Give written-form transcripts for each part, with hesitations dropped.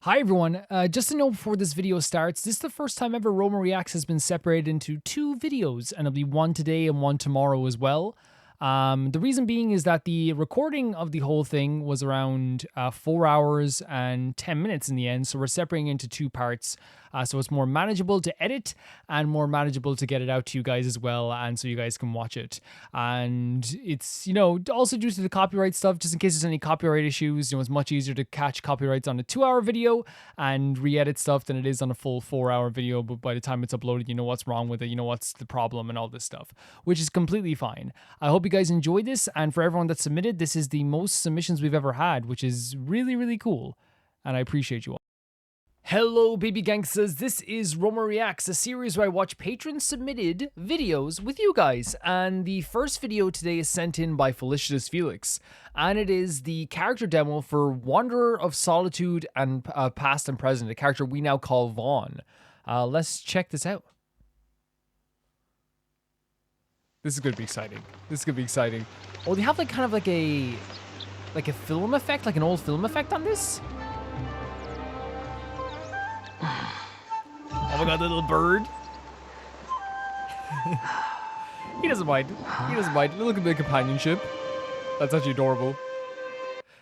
Hi everyone, just to know before this video starts, this is the first time ever Roma Reacts has been separated into two videos, and it'll be one today and one tomorrow as well. The reason being is that the recording of the whole thing was around 4 hours and 10 minutes in the end, so we're separating into two parts, so it's more manageable to edit and more manageable to get it out to you guys as well, and so you guys can watch it. And it's, also due to the copyright stuff, just in case there's any copyright issues, it's much easier to catch copyrights on a 2-hour video and re-edit stuff than it is on a full 4-hour video, but by the time it's uploaded, you know what's wrong with it, you know what's the problem and all this stuff, which is completely fine. I hope you guys enjoyed this, and for everyone that submitted, this is the most submissions we've ever had, which is really, really cool, and I appreciate you all. Hello baby gangsters, this is Roma Reacts, a series where I watch patron submitted videos with you guys, and the first video today is sent in by Felicitous Felix, and it is the character demo for Wanderer of Solitude and Past and Present, a character we now call Vaughn. Let's check this out. This is gonna be exciting. This is gonna be exciting. Oh, they have kind of like a film effect, like an old film effect on this? Oh my god, the little bird. He doesn't mind. He doesn't mind. Look at the companionship. That's actually adorable.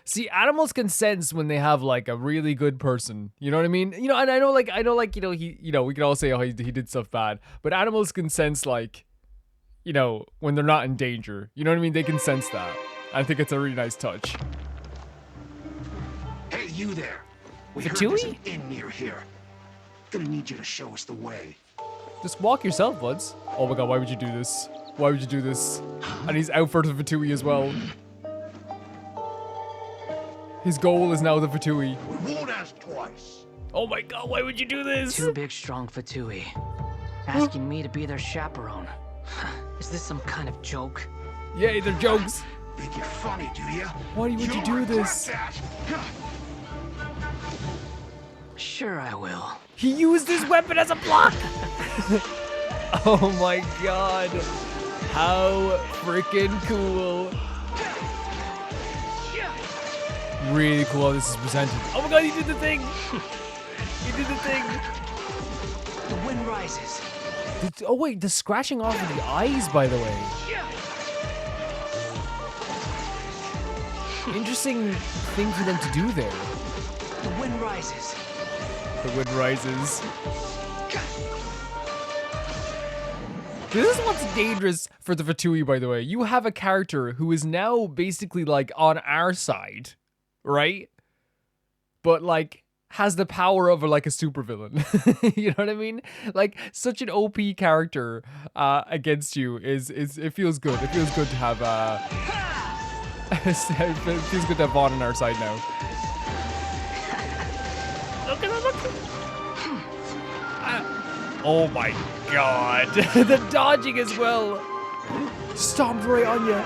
See, animals can sense when they have like a really good person. You know what I mean? And I know we can all say, oh, he did stuff bad, but animals can sense when they're not in danger. You know what I mean? They can sense that. I think it's a really nice touch. Hey, you there. We heard Fatui? there's an inn near here. Gonna need you to show us the way. Just walk yourself, buds. Oh my god, why would you do this? Why would you do this? And he's out for the Fatui as well. His goal is now the Fatui. We won't ask twice. Oh my god, why would you do this? Two big, strong Fatui. Asking me to be their chaperone. Is this some kind of joke? Yeah, they're jokes. Think you're funny, do you? Why would you do this? Sure I will. He used his weapon as a block! Oh my god. How freaking cool. Really cool how this is presented. Oh my god, he did the thing! He did the thing! The wind rises. Oh wait, the scratching off of the eyes, by the way. Interesting thing for them to do there. The wind rises. The wind rises. This is what's dangerous for the Fatui, by the way. You have a character who is now basically on our side, right? But has the power of a supervillain. You know what I mean? Such an OP character against you is it feels good. It feels good to have it feels good to have Vaughn on our side now. Look at him, look at him. Oh my god. The dodging as well. Stomped right on you.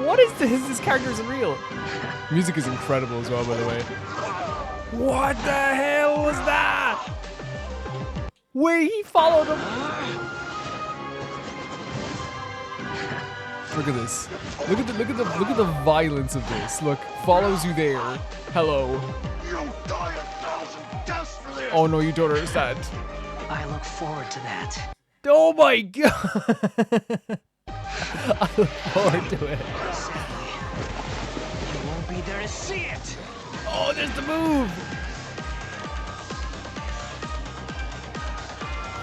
What is this? This character isn't real. Music is incredible as well, by the way. What the hell was that? Wait, he followed him. Look at this. Look at the violence of this. Look, follows you there. Hello. You'll die 1,000 deaths for this. Oh no, you don't understand. I look forward to that. Oh my god. I look forward to it. Sadly, you won't be there to see it. Oh, there's the move.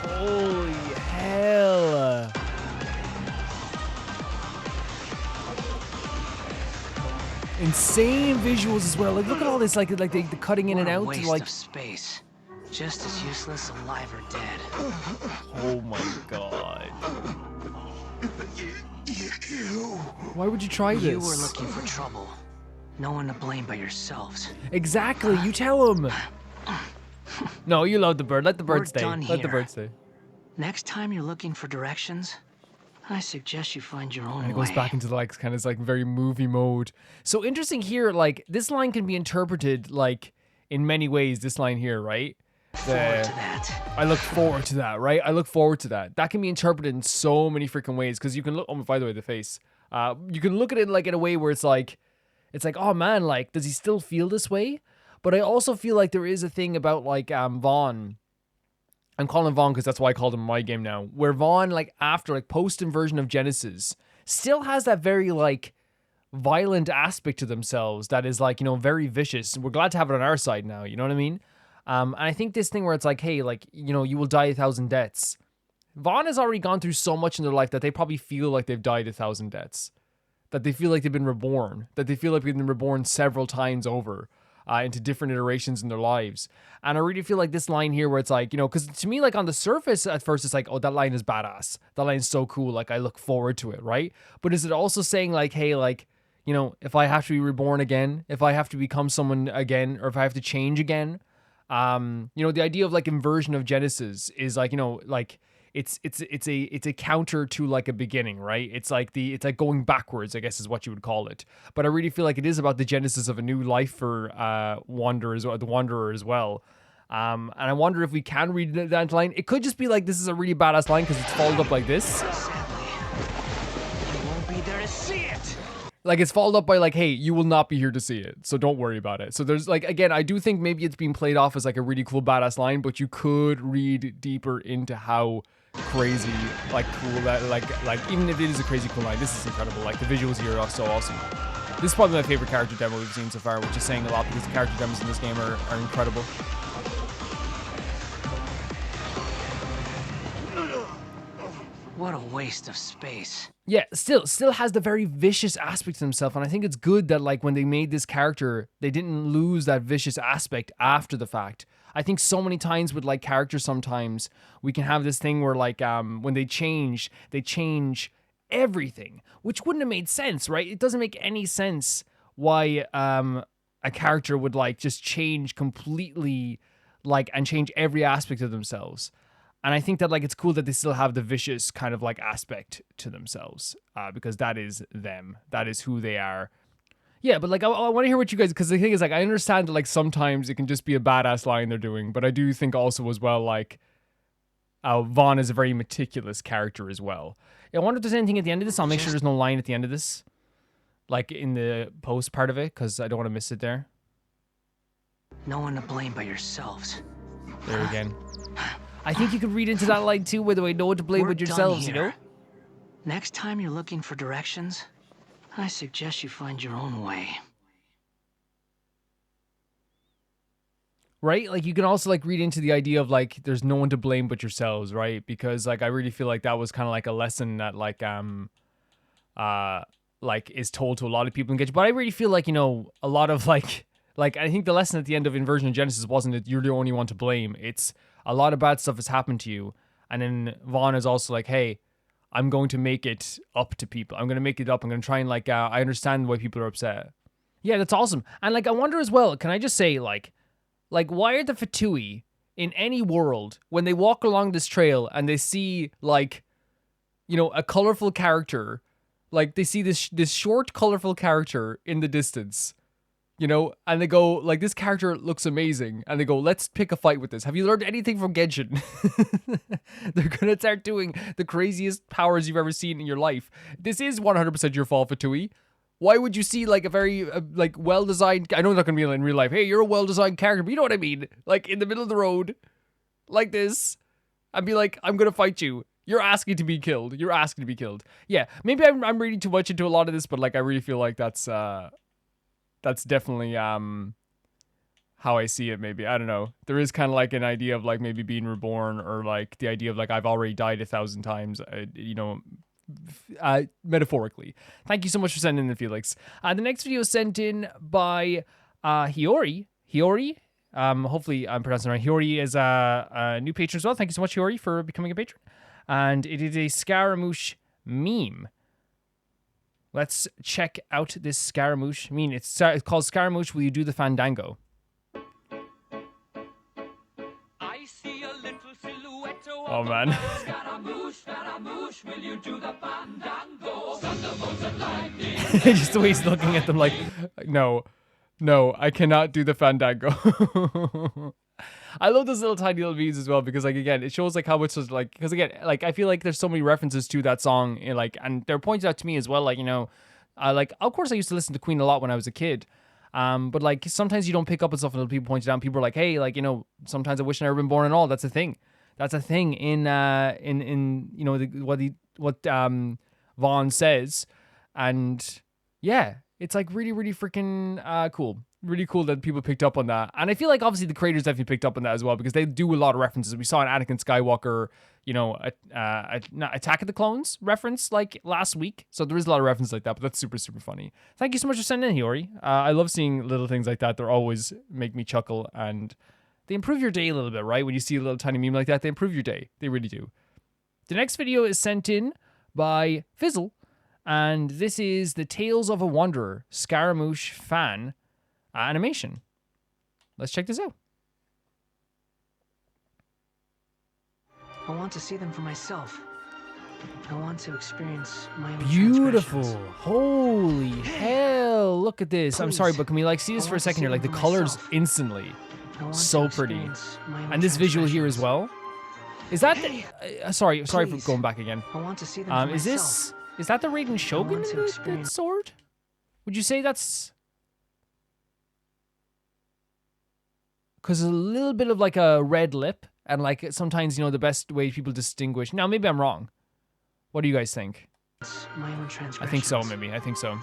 Holy hell. Insane visuals as well. Look at all this, the cutting in and out. What a waste of space. Just as useless alive or dead. Oh my god. Why would you try this? You were looking for trouble. No one to blame but yourselves. Exactly. You tell him. No, you love the bird. Let the bird We're stay. done Let the here. bird stay. Next time you're looking for directions, I suggest you find your own And it way. goes back into very movie mode. So interesting here, this line can be interpreted in many ways, this line here, right? Forward to that. I look forward to that, right? I look forward to that. That can be interpreted in so many freaking ways, because you can look, oh, by the way, the face. You can look at it in a way where it's like, oh man, does he still feel this way? But I also feel like there is a thing about like Vaughn. I'm calling him Vaughn because that's why I called him my game now. Where Vaughn, like after like post inversion of Genesis, still has that very like violent aspect to themselves that is like, you know, very vicious. We're glad to have it on our side now. You know what I mean? And I think this thing where it's like, hey, like, you know, you will die 1,000 deaths. Vaughn has already gone through so much in their life that they probably feel like they've died 1,000 deaths. That they feel like they've been reborn. That they feel like they've been reborn several times over into different iterations in their lives. And I really feel like this line here where it's like, you know, because to me, like on the surface at first, it's like, oh, that line is badass. That line is so cool. Like I look forward to it, right? But is it also saying like, hey, like, you know, if I have to be reborn again, if I have to become someone again, or if I have to change again, you know, the idea of like inversion of Genesis is like, you know, like it's a counter to like a beginning, right? It's like going backwards, I guess is what you would call it. But I really feel like it is about the genesis of a new life for the Wanderer as well. And I wonder if we can read that line. It could just be like this is a really badass line because it's followed up like this. Sadly, I won't be there to see it. Like it's followed up by like, hey, you will not be here to see it, so don't worry about it. So there's like, again, I do think maybe it's being played off as like a really cool badass line, but you could read deeper into how crazy, like cool that, like even if it is a crazy cool line, this is incredible. Like the visuals here are so awesome. This is probably my favorite character demo we've seen so far, which is saying a lot because the character demos in this game are incredible. What a waste of space. Yeah, still has the very vicious aspect to himself, and I think it's good that like when they made this character, they didn't lose that vicious aspect after the fact. I think so many times with like characters, sometimes we can have this thing where like when they change everything, which wouldn't have made sense, right? It doesn't make any sense why a character would like just change completely, like, and change every aspect of themselves. And I think that like it's cool that they still have the vicious kind of like aspect to themselves because that is them. That is who they are. Yeah, but like I want to hear what you guys, because the thing is like I understand that like sometimes it can just be a badass line they're doing, but I do think also as well like Vaughn is a very meticulous character as well. I wonder if there's anything at the end of this. I'll make sure there's no line at the end of this, like in the post part of it, because I don't want to miss it there. No one to blame but yourselves. There again. I think you could read into that line too, by the way, no one to blame We're but yourselves, you done know? here. Next time you're looking for directions, I suggest you find your own way. Right? Like you can also like read into the idea of like there's no one to blame but yourselves, right? Because like I really feel like that was kind of like a lesson that like is told to a lot of people in Genshin. But I really feel like, you know, a lot of like I think the lesson at the end of Inversion of Genesis wasn't that you're the only one to blame. It's a lot of bad stuff has happened to you. And then Vaughn is also like, hey, I'm going to make it up to people. I'm going to make it up. I'm going to try and like, I understand why people are upset. Yeah, that's awesome. And like, I wonder as well, can I just say like why are the Fatui in any world when they walk along this trail and they see like, you know, a colorful character, like they see this short colorful character in the distance, you know, and they go like, this character looks amazing, and they go, let's pick a fight with this. Have you learned anything from Genshin? They're gonna start doing the craziest powers you've ever seen in your life. This is 100% your fault, Fatui. Why would you see like a very like well-designed, I know it's not gonna be in real life, hey, you're a well-designed character, but you know what I mean, like in the middle of the road like this, and be like, I'm gonna fight you. You're asking to be killed. You're asking to be killed. Yeah, maybe I'm reading too much into a lot of this, but like I really feel like that's definitely how I see it. Maybe, I don't know, there is kind of like an idea of like maybe being reborn, or like the idea of like I've already died 1,000 times, you know, metaphorically. Thank you so much for sending in, Felix. The next video is sent in by Hiyori. Hopefully I'm pronouncing it right. Hiyori is a new patron as well. Thank you so much, Hiyori, for becoming a patron. And it is a Scaramouche meme. Let's check out this Scaramouche meme. It's called Scaramouche, Will You Do the Fandango? I see a little silhouette. Oh man. Scaramouche, will you do the fandango? Thunderbolts and lightning. Just the way he's looking at them like, no, I cannot do the fandango. I love those little tiny little memes as well, because like, again, it shows like how much was like, because again, like I feel like there's so many references to that song, like, and they're pointed out to me as well, like, you know, like, of course I used to listen to Queen a lot when I was a kid, But like sometimes you don't pick up on stuff, and people point it out. People are like, hey, like, you know, sometimes I wish I never been born and all. That's a thing. That's a thing in you know, what Vaughn says, and yeah, it's like really, really freaking cool. Really cool that people picked up on that. And I feel like obviously the creators definitely picked up on that as well, because they do a lot of references. We saw an Anakin Skywalker, you know, not Attack of the Clones reference like last week. So there is a lot of references like that, but that's super, super funny. Thank you so much for sending in, Hiyori. I love seeing little things like that. They always make me chuckle, and they improve your day a little bit, right? When you see a little tiny meme like that, they improve your day. They really do. The next video is sent in by Fizzle, and this is the Tales of a Wanderer Scaramouche fan animation. Let's check this out. I want to see them for myself. I want to experience my own Beautiful. transgressions. Holy hell. Look at this. I'm sorry, Please. but can we like see this I for a want to second see here? Like the them for colors myself. instantly. I want So to pretty. experience my own And this visual here as transgressions. well. Is that the, sorry for Please. going back again. I want to see them for Is myself. is that the Raiden Shogun want in to the experience- sword? Would you say that's, because a little bit of like a red lip, and like sometimes, you know, the best way people distinguish. Now maybe I'm wrong. What do you guys think? My own transgressions. I think so, maybe. I think so.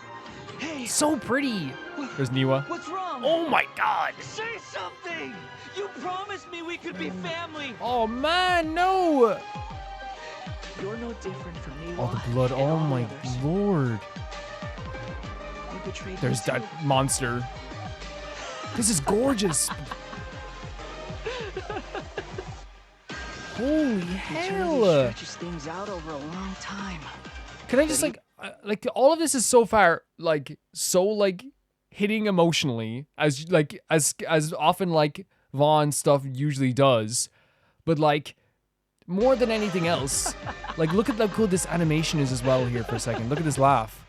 Hey, So pretty. There's Niwa. what's wrong? Oh my god. Say something! You promised me we could be family! Oh man, no. You're no different from me. Oh, the blood. Oh my lord. You betrayed me There's too. that monster. This is gorgeous. Holy Eternity hell. stretches things out over a long time. Can I just like all of this is so far like so like hitting emotionally as often like Vaughn stuff usually does, but like more than anything else, like look at how good this animation is as well here for a second. Look at this laugh.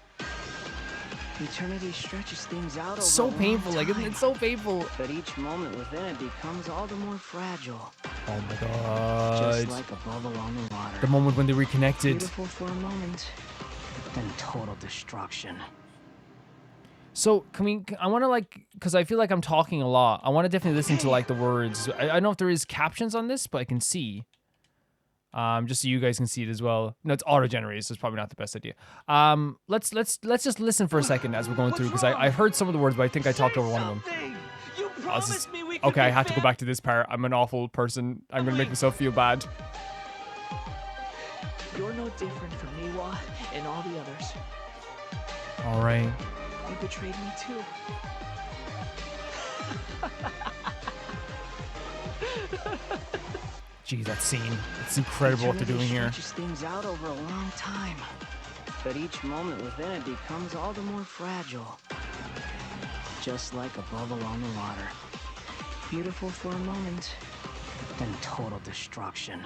Eternity stretches things out over a So long painful, like isn't time. it so painful? But each moment within it becomes all the more fragile. Oh my god. Just like a bubble on the water. The moment when they reconnected. Beautiful for a moment, then total destruction. So can we? I want to like, because I feel like I'm talking a lot. I want to definitely listen to like the words. I don't know if there is captions on this, but I can see. Just so you guys can see it as well. No, it's auto-generated, so it's probably not the best idea. Let's just listen for a second as we're going through, because I heard some of the words, but I think I talked over one of them. You Oh, this is- promised me we could okay, be I have to go back to this part. I'm an awful person. I'm gonna make myself feel bad. You're no different from Niwa and all the others. All right. You betrayed me too. Gee, that scene. It's incredible what they're doing Eternity here. stretches things out over a long time. But each moment within it becomes all the more fragile. Just like a bubble on the water. Beautiful for a moment, then total destruction.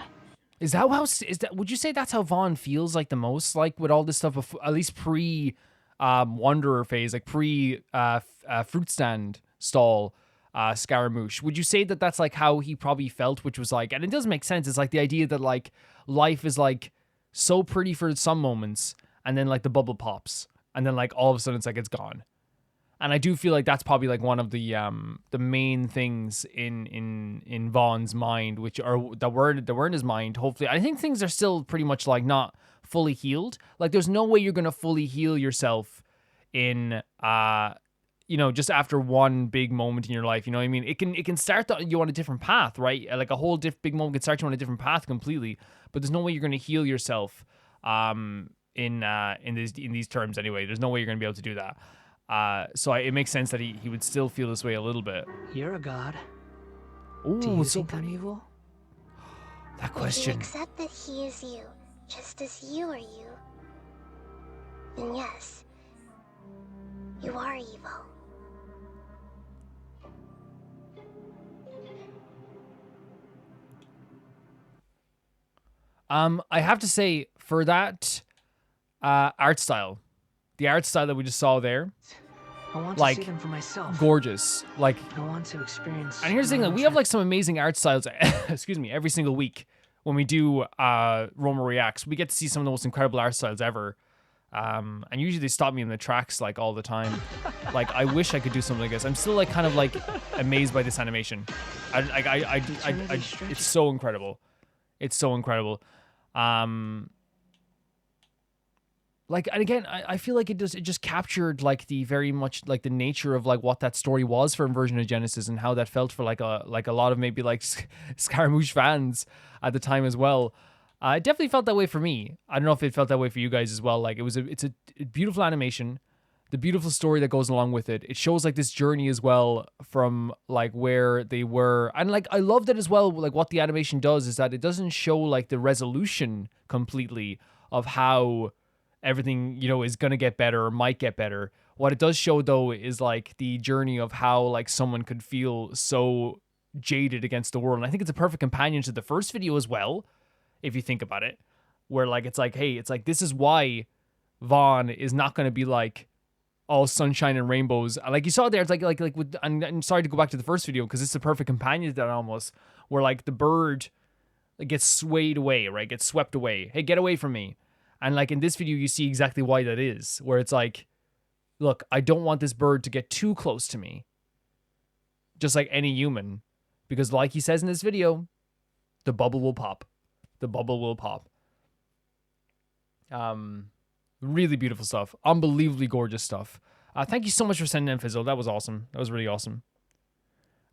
Is that how? Is that? Would you say that's how Vaughn feels like the most? Like with all this stuff, at least pre, Wanderer phase, like pre, fruit stand stall, Scaramouche. Would you say that that's like how he probably felt? Which was like, and it does make sense. It's like the idea that like life is like so pretty for some moments, and then like the bubble pops, and then like all of a sudden it's like it's gone. And I do feel like that's probably like one of the main things in Vaughn's mind, which are that were in his mind. Hopefully, I think things are still pretty much like not fully healed. Like there's no way you're gonna fully heal yourself in just after one big moment in your life. You know what I mean? It can start you on a different path, right? Like a whole big moment can start you on a different path completely. But there's no way you're gonna heal yourself in these terms anyway. There's no way you're gonna be able to do that. So it makes sense that he would still feel this way a little bit. You're a god. Ooh, Do you so think I'm pretty. evil? That If you question. accept that he is you, just as you are you, then yes, you are evil. I have to say for that art style, the art style that we just saw there, I want Like, to see them for myself. gorgeous. Like, I want to experience. and here's the thing, my like, own we have like some amazing art styles, excuse me, every single week when we do Roma Reacts. We get to see some of the most incredible art styles ever. And usually they stop me in the tracks like all the time. Like, I wish I could do something like this. I'm still like kind of like amazed by this animation. It's so incredible. It's so incredible. Like, and again, I feel like it just captured like the very much like the nature of like what that story was for Inversion of Genesis and how that felt for like a lot of maybe like Scaramouche fans at the time as well. It definitely felt that way for me. I don't know if it felt that way for you guys as well. Like it's a beautiful animation, the beautiful story that goes along with it. It shows like this journey as well from like where they were, and like I love that as well. Like what the animation does is that it doesn't show like the resolution completely of how everything, you know, is going to get better or might get better. What it does show though is like the journey of how like someone could feel so jaded against the world. And I think it's a perfect companion to the first video as well, if you think about it, where like it's like, hey, it's like this is why Vaughn is not going to be like all sunshine and rainbows. Like you saw there, it's like with, and I'm sorry to go back to the first video because it's a perfect companion to that almost, where like the bird like, gets swayed away, right? Gets swept away. Hey, get away from me. And like in this video, you see exactly why that is, where it's like, look, I don't want this bird to get too close to me. Just like any human. Because like he says in this video, the bubble will pop. The bubble will pop. Really beautiful stuff. Unbelievably gorgeous stuff. Thank you so much for sending in, Fizzle. That was awesome. That was really awesome.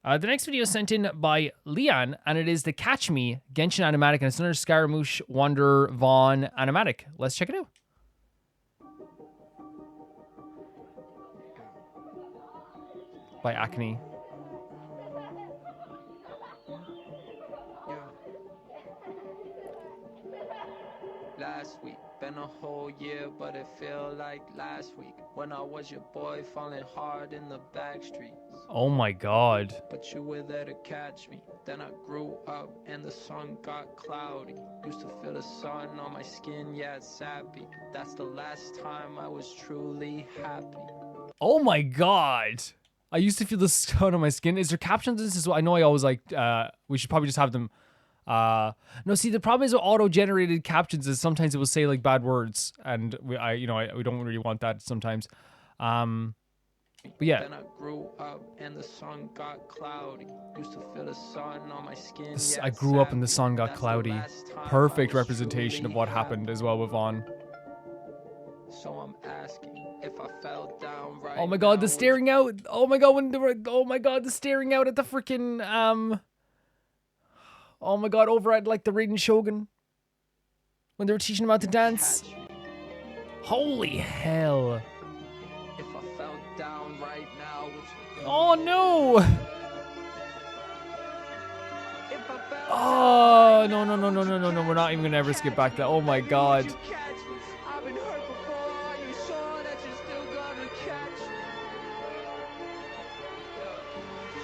The next video is sent in by Leon, and it is the Catch Me Genshin animatic, and it's another Scaramouche, Wander, Vaughn animatic. Let's check it out. By Acne. Last week, been a whole year, but it feel like last week when I was your boy falling hard in the back streets. Oh my god. But you were there to catch me. Then I grew up and the sun got cloudy. Used to feel the sun on my skin, yeah, it's sappy. That's the last time I was truly happy. Oh my god. I used to feel the sun on my skin. Is there captions? This is what I know. I always like, we should probably just have them. No, see, the problem is with auto-generated captions is sometimes it will say like bad words, and we don't really want that sometimes. But yeah, then I grew up and the sun got cloudy. Used to feel the sun on my skin. I grew up and the sun got cloudy. Perfect representation of what happened as well with Vaughn. So I'm asking if I fell down right. Oh my god, the staring out. Oh my god, oh my god, the staring out at the freaking oh my god, over at like the Raiden Shogun when they were teaching him how to dance. Holy hell. If I fell down right now, oh no. Oh no, we're not even gonna ever skip back that. Oh my god.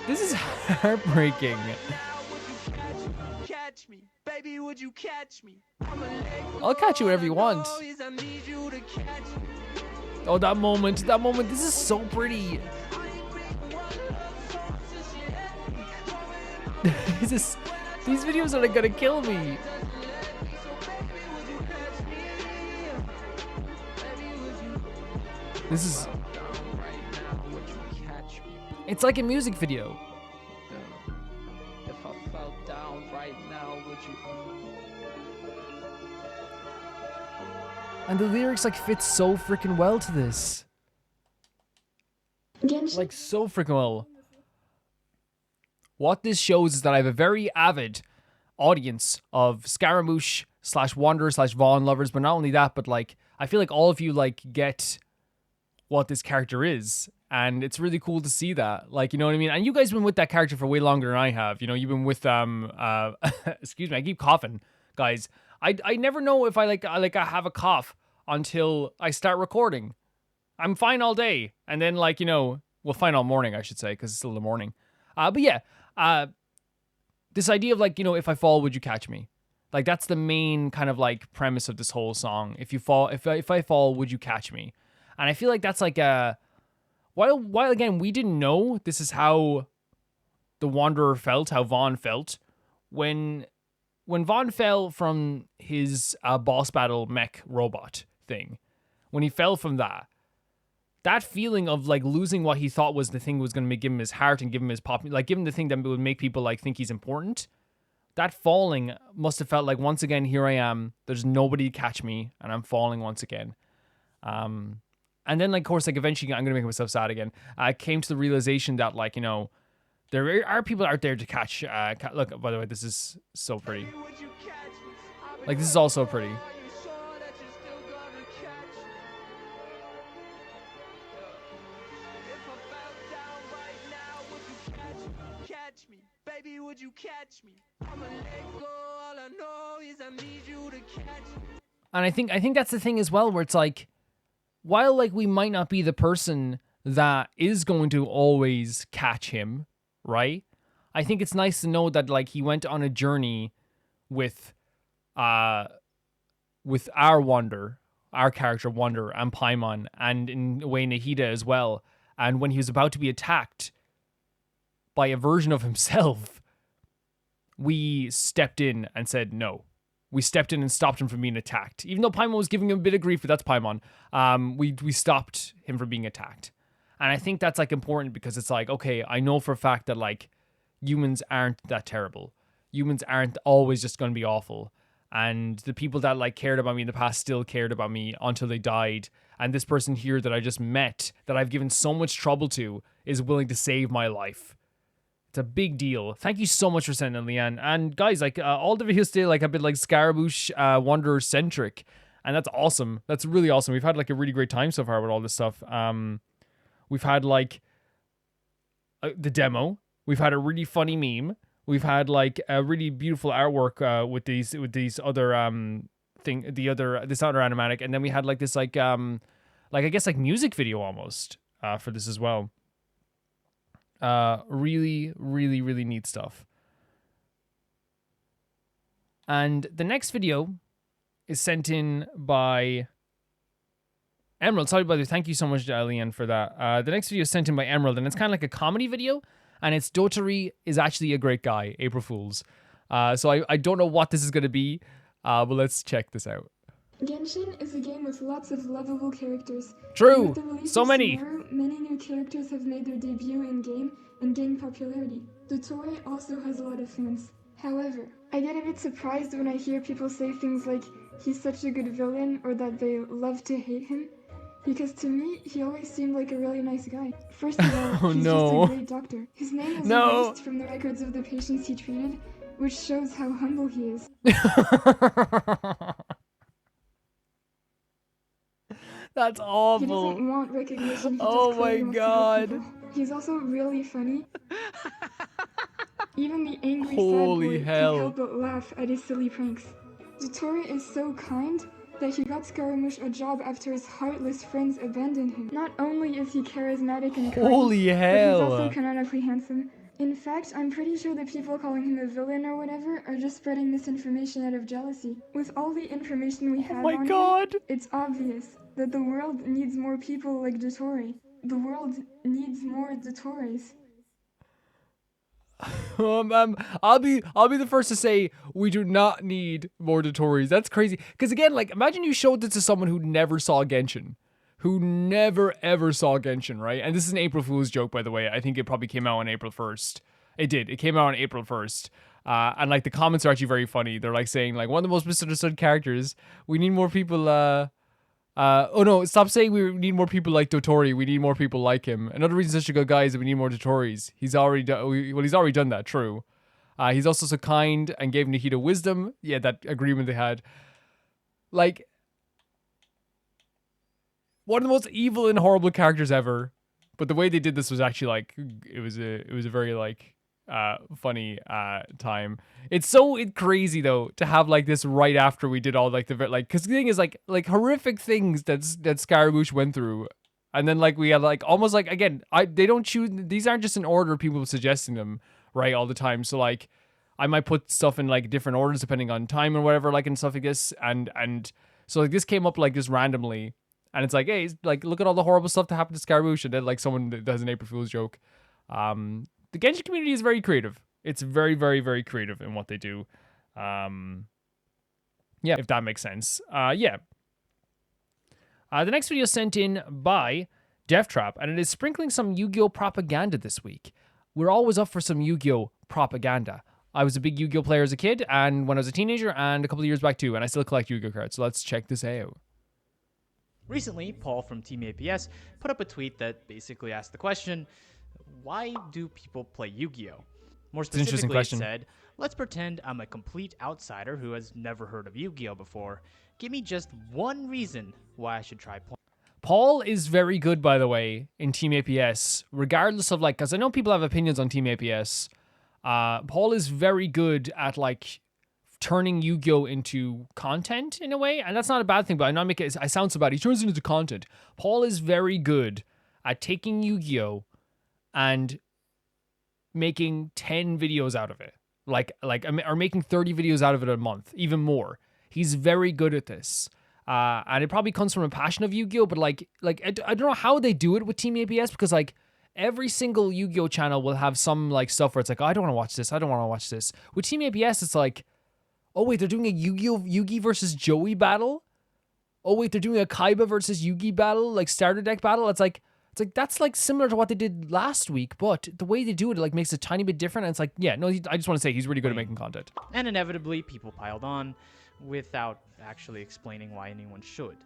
This is heartbreaking. Catch me, baby, would you catch me? I'll catch you whenever you want. Oh, that moment, this is so pretty. These videos are like gonna kill me. This is, it's like a music video. If I fell down right now, would you? And the lyrics like fit so freaking well to this. Like so freaking well. What this shows is that I have a very avid audience of Scaramouche / Wanderer / Vaughn lovers, but not only that, but like I feel like all of you like get what this character is, and it's really cool to see that. Like, you know what I mean? And you guys have been with that character for way longer than I have. You know, you've been with excuse me, I keep coughing, guys. I never know if I have a cough until I start recording. I'm fine all day, and then like, you know, well, fine all morning, I should say, because it's still the morning. But yeah, this idea of like, you know, if I fall, would you catch me? Like that's the main kind of like premise of this whole song. If you fall, if I fall, would you catch me? And I feel like that's like a while again we didn't know this is how the Wanderer felt, how Vaughn felt when Vaughn fell from his boss battle mech robot thing. When he fell from that that feeling of like losing what he thought was the thing was going to give him his heart and give him his pop, like give him the thing that would make people like think he's important. That falling must have felt like, once again, here I am. There's nobody to catch me, and I'm falling once again. And then, like, of course, like eventually, I'm gonna make myself sad again. I came to the realization that, like, you know, there are people out there to catch. Look, by the way, this is so pretty. Like, this is all so pretty. Baby, would you catch me? I'ma let go. All I know is I need you to catch me. And I think that's the thing as well, where it's like, while like we might not be the person that is going to always catch him, right? I think it's nice to know that like he went on a journey with our character Wonder and Paimon, and in a way Nahida as well. And when he was about to be attacked by a version of himself, we stepped in and said no. We stepped in and stopped him from being attacked. Even though Paimon was giving him a bit of grief, but that's Paimon. We stopped him from being attacked. And I think that's like important, because it's like, okay, I know for a fact that like humans aren't that terrible. Humans aren't always just going to be awful. And the people that like cared about me in the past still cared about me until they died. And this person here that I just met, that I've given so much trouble to, is willing to save my life. It's a big deal. Thank you so much for sending it, Leanne. And guys, like all the videos today like have been like Scaramouche Wanderer centric, and that's awesome. That's really awesome. We've had like a really great time so far with all this stuff. We've had like the demo. We've had a really funny meme. We've had like a really beautiful artwork with these other this other animatic, and then we had like this like I guess like music video almost for this as well. Really, really, really neat stuff. And the next video is sent in by Emerald. Sorry, brother. Thank you so much, Leanne, for that. The next video is sent in by Emerald, and it's kind of like a comedy video, and it's Dottore is actually a great guy. April Fools. So I don't know what this is going to be, but let's check this out. Genshin is a game with lots of lovable characters. True! With the release So of many! Tomorrow, many new characters have made their debut in-game and gained popularity. Dottore also has a lot of fans. However, I get a bit surprised when I hear people say things like, he's such a good villain, or that they love to hate him. Because to me, he always seemed like a really nice guy. First of all, he's just a great doctor. His name was erased from the records of the patients he treated, which shows how humble he is. That's awful. He doesn't want recognition. He Oh just my clearly wants to god. help people. He's also really funny. Even the angry Holy sad boy hell. can't help but laugh at his silly pranks. Dottore is so kind that he got Scaramouche a job after his heartless friends abandoned him. Not only is he charismatic and kind, Holy but hell. he's also canonically handsome. In fact, I'm pretty sure the people calling him a villain or whatever are just spreading misinformation out of jealousy. With all the information we have Oh my on god. him, it's obvious that the world needs more people like Dottore. The world needs more Dottores. I'll be the first to say we do not need more Dottores. That's crazy. Because again, like imagine you showed this to someone who never saw Genshin. Who never ever saw Genshin, right? And this is an April Fool's joke, by the way. I think it probably came out on April 1st. It did. It came out on April 1st. And like the comments are actually very funny. They're like saying like one of the most misunderstood characters. We need more people. Oh no! Stop saying we need more people like Dottore. We need more people like him. Another reason such a good guy is that we need more Dottores. He's already done that. True. He's also so kind and gave Nahida wisdom. Yeah, that agreement they had. Like. One of the most evil and horrible characters ever, but the way they did this was actually like it was a very like funny time. It's so crazy though to have like this right after we did all like the like because the thing is like horrific things that Scaramouche went through, and then like we had like almost like again they don't choose, these aren't just in order of people suggesting them right all the time. So like I might put stuff in like different orders depending on time or whatever like and stuff like this, and so like this came up like just randomly. And it's like, hey, like, look at all the horrible stuff that happened to Scaramouche. And then, like, someone does an April Fool's joke. The Genshin community is very creative. It's very, very, very creative in what they do. Yeah, if that makes sense. Yeah. The next video is sent in by Death Trap, and it is sprinkling some Yu-Gi-Oh propaganda this week. We're always up for some Yu-Gi-Oh propaganda. I was a big Yu-Gi-Oh player as a kid, and when I was a teenager, and a couple of years back too, and I still collect Yu-Gi-Oh cards, so let's check this out. Recently, Paul from Team APS put up a tweet that basically asked the question, why do people play Yu-Gi-Oh? More specifically, it said, let's pretend I'm a complete outsider who has never heard of Yu-Gi-Oh before. Give me just one reason why I should try playing. Paul is very good, by the way, in Team APS, regardless of, like, because I know people have opinions on Team APS. Paul is very good at, like, turning Yu-Gi-Oh into content in a way, and that's not a bad thing, but I'm not making it, I sound so bad. He turns it into content. Paul is very good at taking Yu-Gi-Oh and making 10 videos out of it, or making 30 videos out of it a month, even more. He's very good at this. And it probably comes from a passion of Yu-Gi-Oh, but like I don't know how they do it with Team APS, because like every single Yu-Gi-Oh channel will have some like stuff where it's like, oh, I don't want to watch this. I don't want to watch this. With Team APS, it's like, oh wait, they're doing a Yugi versus Joey battle. Oh wait, they're doing a Kaiba versus Yugi battle, like starter deck battle. It's like that's like similar to what they did last week, but the way they do it, like makes it a tiny bit different. And it's like, yeah, no, I just want to say he's really good at making content. And inevitably, people piled on without actually explaining why anyone should.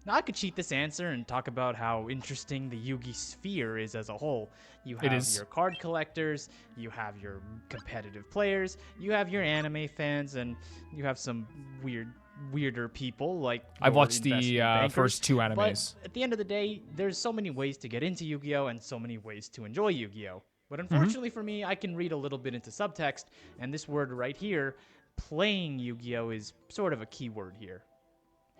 Now, I could cheat this answer and talk about how interesting the Yugi sphere is as a whole. You have your card collectors, you have your competitive players, you have your anime fans, and you have some weirder people like I've watched the first two animes. But at the end of the day, there's so many ways to get into Yu-Gi-Oh and so many ways to enjoy Yu-Gi-Oh. But unfortunately for me, I can read a little bit into subtext, and this word right here, playing Yu-Gi-Oh, is sort of a key word here.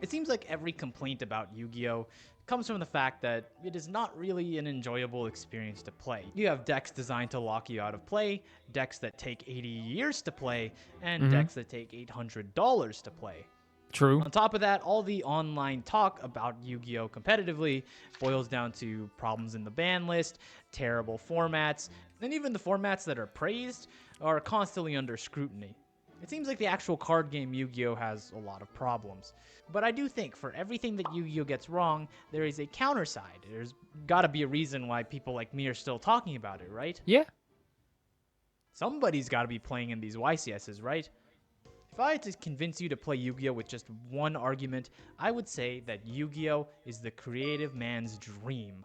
It seems like every complaint about Yu-Gi-Oh comes from the fact that it is not really an enjoyable experience to play. You have decks designed to lock you out of play, decks that take 80 years to play, and decks that take $800 to play. True. On top of that, all the online talk about Yu-Gi-Oh competitively boils down to problems in the ban list, terrible formats, and even the formats that are praised are constantly under scrutiny. It seems like the actual card game Yu-Gi-Oh has a lot of problems. But I do think for everything that Yu-Gi-Oh gets wrong, there is a counter side. There's got to be a reason why people like me are still talking about it, right? Yeah. Somebody's got to be playing in these YCSs, right? If I had to convince you to play Yu-Gi-Oh with just one argument, I would say that Yu-Gi-Oh is the creative man's dream.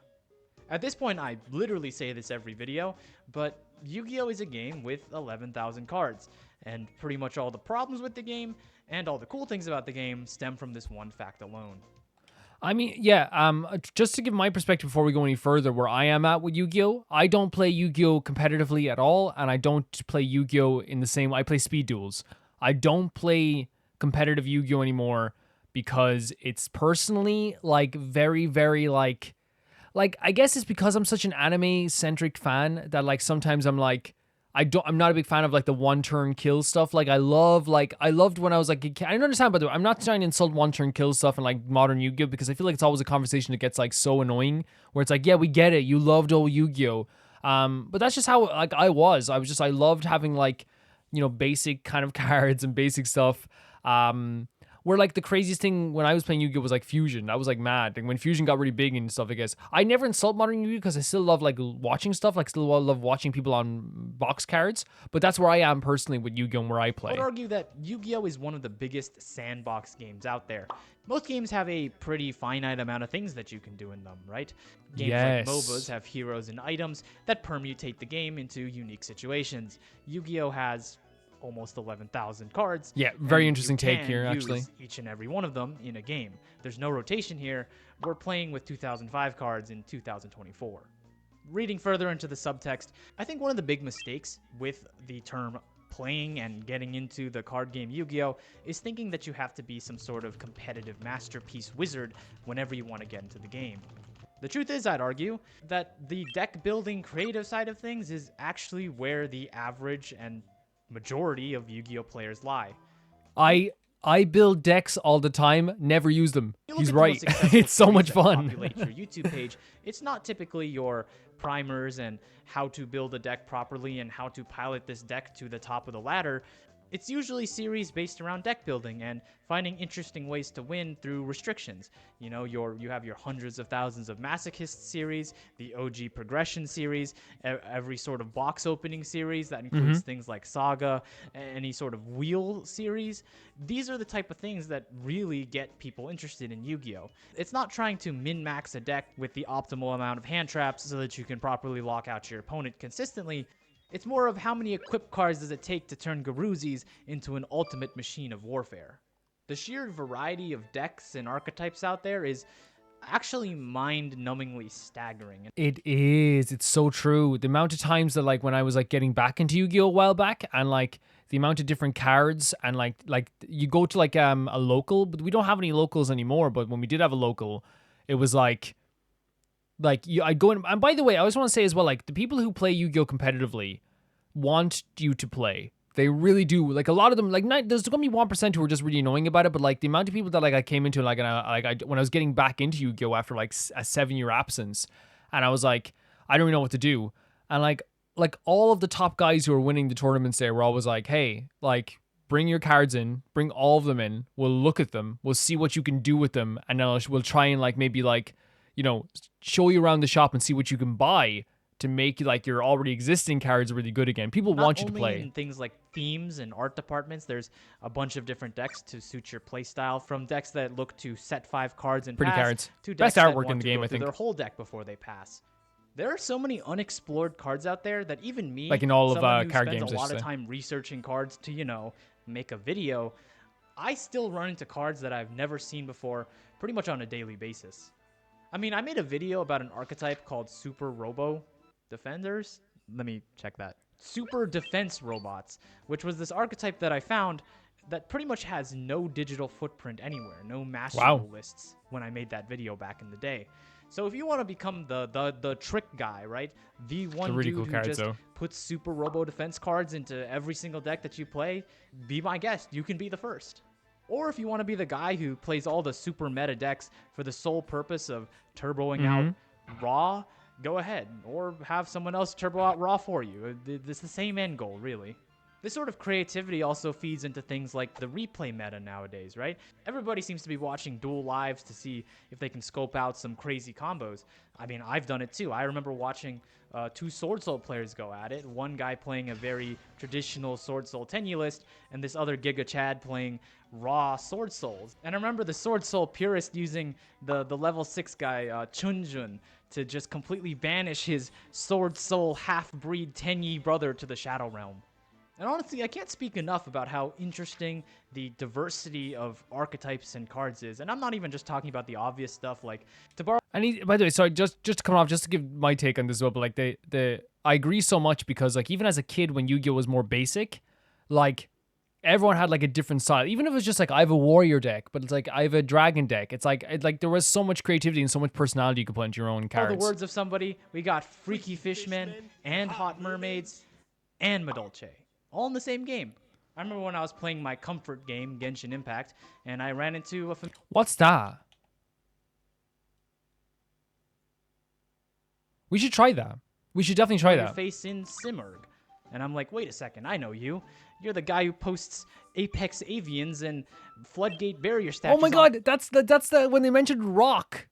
At this point, I literally say this every video, but Yu-Gi-Oh is a game with 11,000 cards, and pretty much all the problems with the game and all the cool things about the game stem from this one fact alone. I mean, yeah, just to give my perspective before we go any further, where I am at with Yu-Gi-Oh, I don't play Yu-Gi-Oh competitively at all, and I don't play Yu-Gi-Oh in the same, I play speed duels. I don't play competitive Yu-Gi-Oh anymore because it's personally, like, very, very, like, I guess it's because I'm such an anime-centric fan that, like, sometimes I'm like, I'm not a big fan of like the one-turn kill stuff. Like I loved when I was like, I don't understand, by the way, I'm not trying to insult one-turn kill stuff in like modern Yu-Gi-Oh because I feel like it's always a conversation that gets like so annoying where it's like, yeah, we get it. You loved old Yu-Gi-Oh. But that's just how like I loved having like, you know, basic kind of cards and basic stuff. Where like the craziest thing when I was playing Yu-Gi-Oh was like Fusion. I was like mad. And when Fusion got really big and stuff, I guess. I never insult modern Yu-Gi-Oh because I still love like watching stuff. Like still love watching people on box cards. But that's where I am personally with Yu-Gi-Oh and where I play. I would argue that Yu-Gi-Oh is one of the biggest sandbox games out there. Most games have a pretty finite amount of things that you can do in them, right? Games like MOBAs have heroes and items that permutate the game into unique situations. Yu-Gi-Oh has almost 11,000 cards. Yeah, very interesting take here, actually. Each and every one of them in a game. There's no rotation here. We're playing with 2005 cards in 2024. Reading further into the subtext, I think one of the big mistakes with the term playing and getting into the card game Yu-Gi-Oh is thinking that you have to be some sort of competitive masterpiece wizard whenever you want to get into the game. The truth is, I'd argue, that the deck building creative side of things is actually where the average and majority of Yu-Gi-Oh players lie. I build decks all the time, never use them. He's right. It's so much fun. Populate your YouTube page. It's not typically your primers and how to build a deck properly and how to pilot this deck to the top of the ladder. It's usually series based around deck building and finding interesting ways to win through restrictions. You know, you have your hundreds of thousands of Masochist series, the OG Progression series, every sort of box opening series that includes things like Saga, any sort of wheel series. These are the type of things that really get people interested in Yu-Gi-Oh! It's not trying to min-max a deck with the optimal amount of hand traps so that you can properly lock out your opponent consistently. It's more of how many equipped cards does it take to turn Garuzis into an ultimate machine of warfare. The sheer variety of decks and archetypes out there is actually mind-numbingly staggering. It is. It's so true. The amount of times that, like, when I was, like, getting back into Yu-Gi-Oh! A while back, and, like, the amount of different cards, and, like you go to, like, a local, but we don't have any locals anymore, but when we did have a local, it was, like I'd go in, and by the way, I always want to say as well, like, the people who play Yu-Gi-Oh! Competitively want you to play. They really do. Like, a lot of them, like, there's gonna be 1% who are just really annoying about it, but, like, the amount of people that, like, I came into, like, and when I was getting back into Yu-Gi-Oh! After, like, a 7-year absence, and I was like, I don't really know what to do, and, like all of the top guys who are winning the tournaments there were always like, hey, like, bring your cards in, bring all of them in, we'll look at them, we'll see what you can do with them, and then we'll try and, like, maybe, like, you know, show you around the shop and see what you can buy to make, like, your already existing cards really good again. People want you to play. In things like themes and art departments, there's a bunch of different decks to suit your play style, from decks that look to set 5 cards and Pretty pass, cards. to decks Best that artwork want in the to game, go I through think. their whole deck before they pass. There are so many unexplored cards out there that even me, Like in all of, someone who card spends games, a I lot should of say. time researching cards to, you know, make a video, I still run into cards that I've never seen before pretty much on a daily basis. I mean, I made a video about an archetype called Super Robo Defenders. Let me check that. Super Defense Robots, which was this archetype that I found that pretty much has no digital footprint anywhere, no master lists when I made that video back in the day. So if you want to become the trick guy, right? The one really dude cool who cards, just though. puts Super Robo Defense cards into every single deck that you play, be my guest. You can be the first. Or if you want to be the guy who plays all the super meta decks for the sole purpose of turboing out Raw, go ahead. Or have someone else turbo out Raw for you. It's the same end goal, really. This sort of creativity also feeds into things like the replay meta nowadays, right? Everybody seems to be watching dual lives to see if they can scope out some crazy combos. I mean, I've done it too. I remember watching 2 Sword Soul players go at it. One guy playing a very traditional Sword Soul Tenulist, and this other Giga Chad playing raw Sword Souls. And I remember the Sword Soul purist using the level 6 guy, Chunjun, to just completely banish his Sword Soul half-breed Tenyi brother to the Shadow Realm. And honestly, I can't speak enough about how interesting the diversity of archetypes and cards is. And I'm not even just talking about the obvious stuff, like, to borrow... By the way, sorry, just to come off, just to give my take on this as well, but, like, I agree so much because, like, even as a kid when Yu-Gi-Oh! Was more basic, like, everyone had, like, a different style. Even if it was just, like, I have a warrior deck, but it's like, I have a dragon deck. It's like there was so much creativity and so much personality you could put into your own cards. All the words of somebody, we got Freaky Fishmen and Hot Mermaids and Madolche, all in the same game. I remember when I was playing my comfort game, Genshin Impact, and I ran into a... What's that? We should try that. We should definitely try that. Face in Simurg. And I'm like, wait a second, I know you. You're the guy who posts Apex Avians and Floodgate Barrier statues. Oh my god, that's the when they mentioned rock.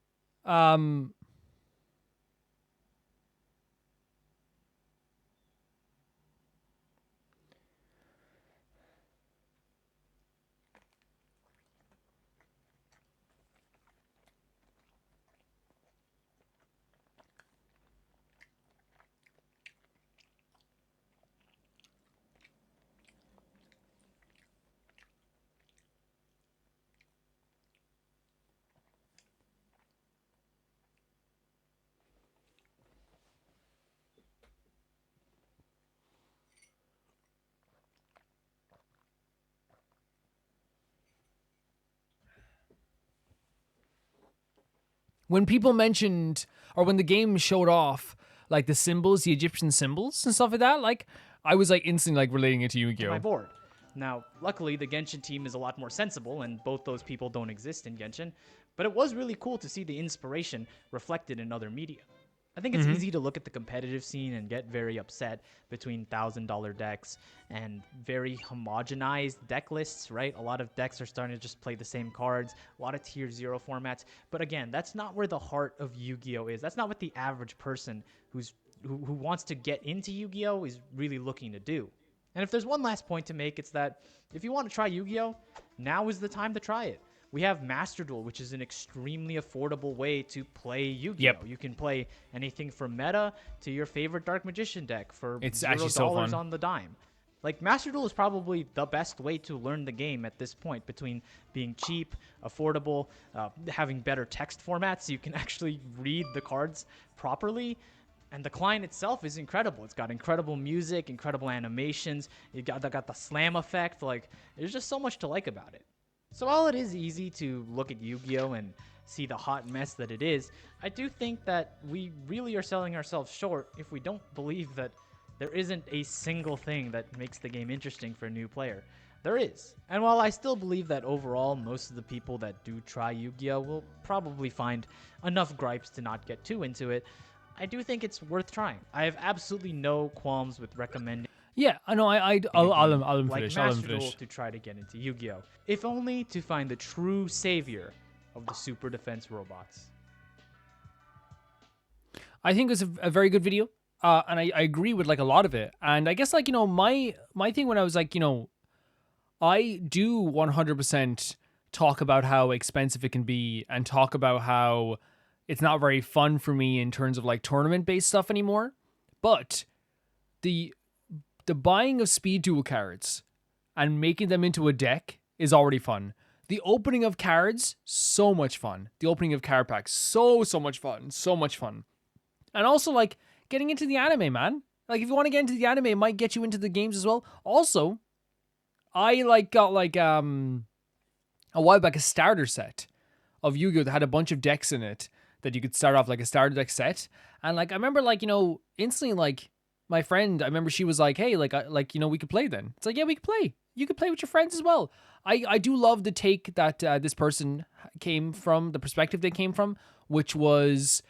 When people mentioned, or when the game showed off, like, the symbols, the Egyptian symbols and stuff like that, like, I was, like, instantly, like, relating it to Yu-Gi-Oh! My board. Now, luckily, the Genshin team is a lot more sensible, and both those people don't exist in Genshin, but it was really cool to see the inspiration reflected in other media. I think it's easy to look at the competitive scene and get very upset between $1,000 decks and very homogenized deck lists, right? A lot of decks are starting to just play the same cards, a lot of tier 0 formats. But again, that's not where the heart of Yu-Gi-Oh! Is. That's not what the average person who wants to get into Yu-Gi-Oh! Is really looking to do. And if there's one last point to make, it's that if you want to try Yu-Gi-Oh!, now is the time to try it. We have Master Duel, which is an extremely affordable way to play Yu-Gi-Oh! Yep. You can play anything from meta to your favorite Dark Magician deck for It's $0 actually so fun. on the dime. Like, Master Duel is probably the best way to learn the game at this point, between being cheap, affordable, having better text formats so you can actually read the cards properly. And the client itself is incredible. It's got incredible music, incredible animations. It got the slam effect. Like, there's just so much to like about it. So while it is easy to look at Yu-Gi-Oh! And see the hot mess that it is, I do think that we really are selling ourselves short if we don't believe that there isn't a single thing that makes the game interesting for a new player. There is. And while I still believe that overall most of the people that do try Yu-Gi-Oh! Will probably find enough gripes to not get too into it, I do think it's worth trying. I have absolutely no qualms with recommending. Yeah, I know. I'll finish. I'll let like him Master finish. Duel to try to get into Yu-Gi-Oh! If only to find the true savior of the super defense robots. I think it's a very good video, and I agree with like a lot of it. And I guess like my thing when I was like I do 100% talk about how expensive it can be, and talk about how it's not very fun for me in terms of like tournament based stuff anymore. But the buying of speed duel cards and making them into a deck is already fun. The opening of cards, so much fun. The opening of card packs, so much fun. So much fun. And also, like, getting into the anime, man. Like, if you want to get into the anime, it might get you into the games as well. Also, I, like, got, like, a while back, a starter set of Yu-Gi-Oh! That had a bunch of decks in it that you could start off, like, a starter deck set. And, like, I remember, like, instantly, like, my friend, I remember she was like, hey, we could play then. It's like, yeah, we could play. You could play with your friends as well. I do love the take that this person came from, the perspective they came from, which was,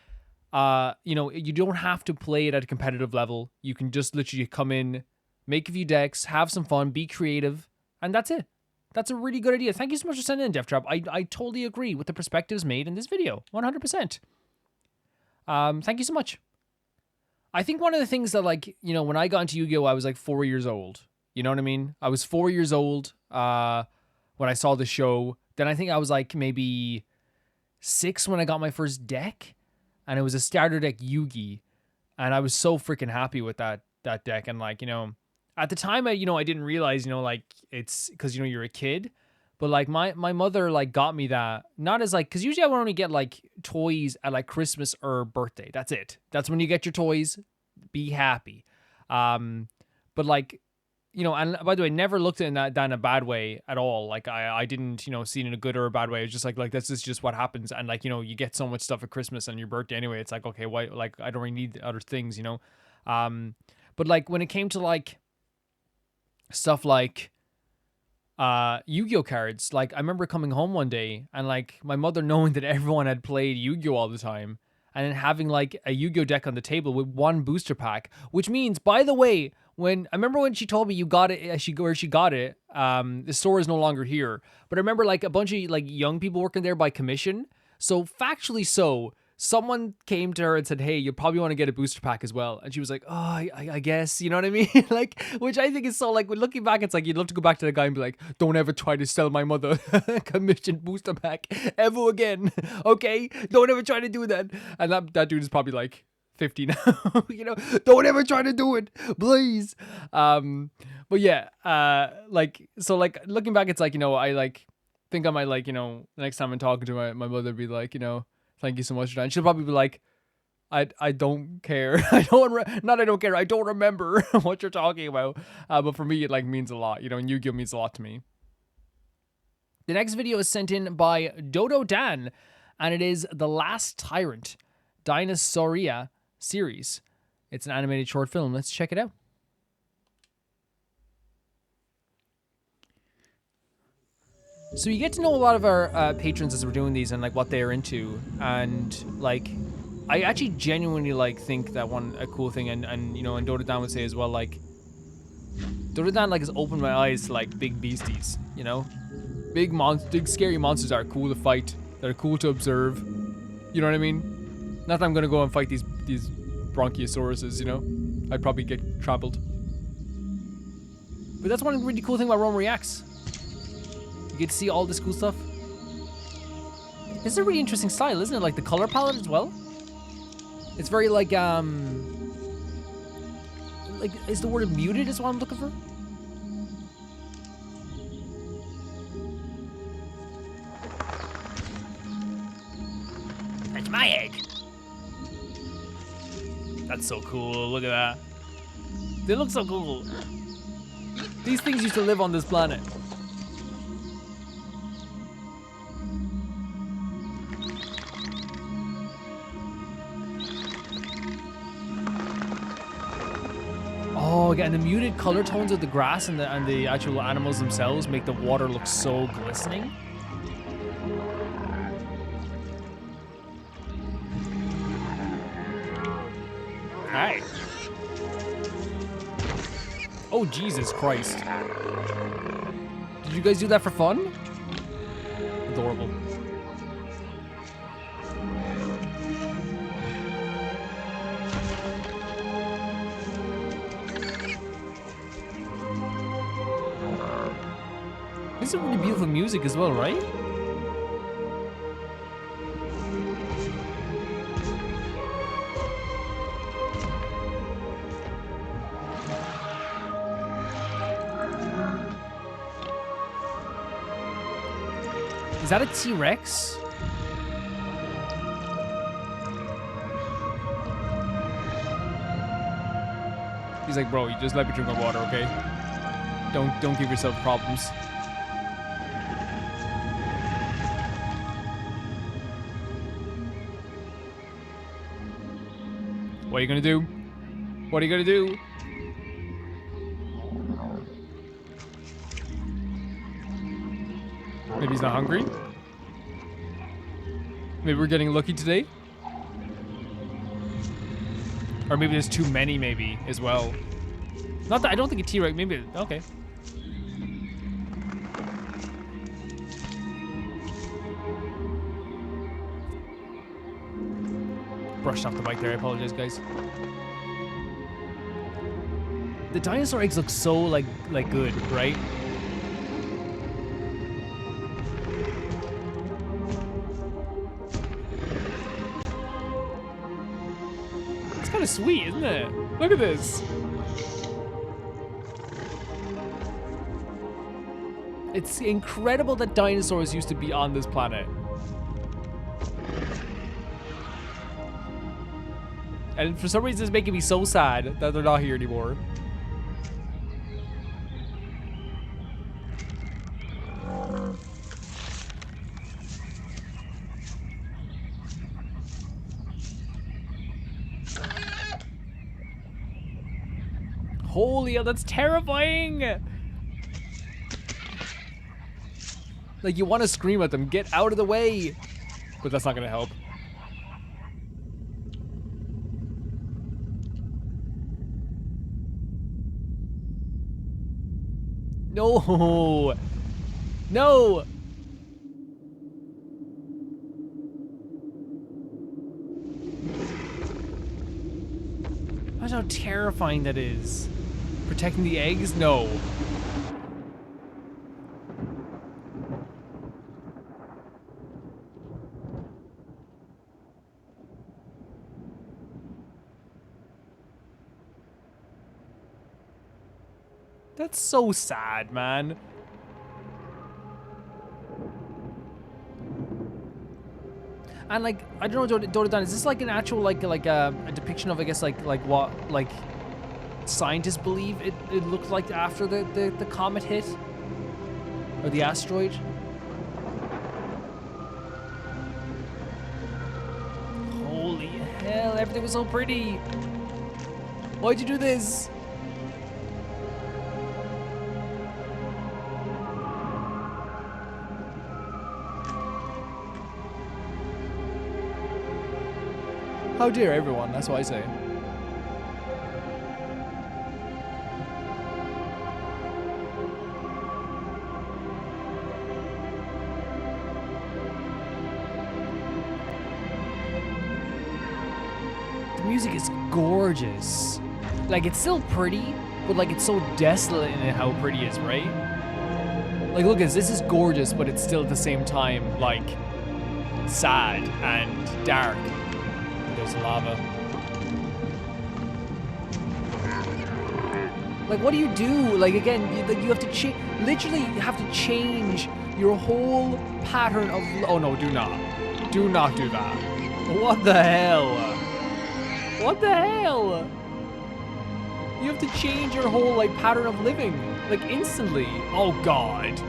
you don't have to play it at a competitive level. You can just literally come in, make a few decks, have some fun, be creative, and that's it. That's a really good idea. Thank you so much for sending in, Death Trap. I totally agree with the perspectives made in this video, 100%. Thank you so much. I think one of the things that, like, when I got into Yu-Gi-Oh!, I was like 4 years old. You know what I mean? I was 4 years old when I saw the show. Then I think I was like maybe 6 when I got my first deck. And it was a starter deck Yugi. And I was so freaking happy with that deck. And like, at the time, I didn't realize, like, it's because, you're a kid. But like my mother like got me that, not as like, because usually I would only get like toys at like Christmas or birthday. That's it. That's when you get your toys. Be happy. But like, and by the way, never looked at that in a bad way at all. Like I didn't, see it in a good or a bad way. It's just like this is just what happens. And like, you get so much stuff at Christmas and your birthday anyway. It's like, okay, why? Like I don't really need other things, But like when it came to like stuff like Yu-Gi-Oh! Cards, like I remember coming home one day and like my mother knowing that everyone had played Yu-Gi-Oh! All the time, and then having like a Yu-Gi-Oh! Deck on the table with one booster pack, which means, by the way, I remember when she told me you got it, where she got it, the store is no longer here, but I remember like a bunch of like young people working there by commission. So factually, someone came to her and said, hey, you probably want to get a booster pack as well. And she was like, oh, I guess, you know what I mean? Like, which I think is so, like, when looking back, it's like, you'd love to go back to the guy and be like, don't ever try to sell my mother a commissioned booster pack ever again. Okay? Don't ever try to do that. And that dude is probably like 50 now. Don't ever try to do it, please. But yeah, so like looking back, it's like, I like think I might like, the next time I'm talking to my mother, be like, thank you so much for that. And she'll probably be like, I don't care. I don't care. I don't remember what you're talking about. But for me, it like means a lot, and Yu-Gi-Oh! Means a lot to me. The next video is sent in by Dodo Dan, and it is The Last Tyrant, Dinosauria series. It's an animated short film. Let's check it out. So you get to know a lot of our patrons as we're doing these and like what they're into, and like I actually genuinely like think that a cool thing, and you know, and Dottore would say as well, like Dottore like has opened my eyes to like big beasties, you know, big scary monsters that are cool to fight, that are cool to observe. You know what I mean? Not that I'm gonna go and fight these bronchiosauruses, you know. I'd probably get trampled. But that's one really cool thing about Rome Reacts. You get to see all this cool stuff. This is a really interesting style, isn't it? Like the color palette as well. It's very like is the word muted is what I'm looking for? That's my egg. That's so cool, look at that. They look so cool. These things used to live on this planet. Oh, again, the muted color tones of the grass and the actual animals themselves make the water look so glistening. Hi. Oh, Jesus Christ. Did you guys do that for fun? Adorable. This is really beautiful music as well, right? Is that a T-Rex? He's like, bro, you just let me drink my water, okay? Don't give yourself problems. What are you gonna do? What are you gonna do? Maybe he's not hungry? Maybe we're getting lucky today? Or maybe there's too many, maybe, as well. Not that I don't think a T-Rex, maybe, okay. Brushed off the mic there, I apologize, guys. The dinosaur eggs look so, like good, right? It's kind of sweet, isn't it? Look at this. It's incredible that dinosaurs used to be on this planet. And for some reason, it's making me so sad that they're not here anymore. Holy hell, that's terrifying! Like, you want to scream at them, get out of the way! But that's not gonna help. No! No! Imagine how terrifying that is. Protecting the eggs? No. That's so sad, man. And like, I don't know, Dottore, is this like an actual like a depiction of, I guess, like what scientists believe it looked like after the comet hit? Or the asteroid? Holy hell, everything was so pretty. Why'd you do this? How dare everyone, that's what I say. The music is gorgeous. Like, it's still pretty, but like it's so desolate in it how pretty it is, right? Like, look at this is gorgeous, but it's still at the same time, like, sad and dark. There's lava. Like, what do you do? Like, again, you have to change. Literally, you have to change your whole pattern of. Oh no, do not. Do not do that. What the hell? What the hell? You have to change your whole, like, pattern of living. Like, instantly. Oh, God.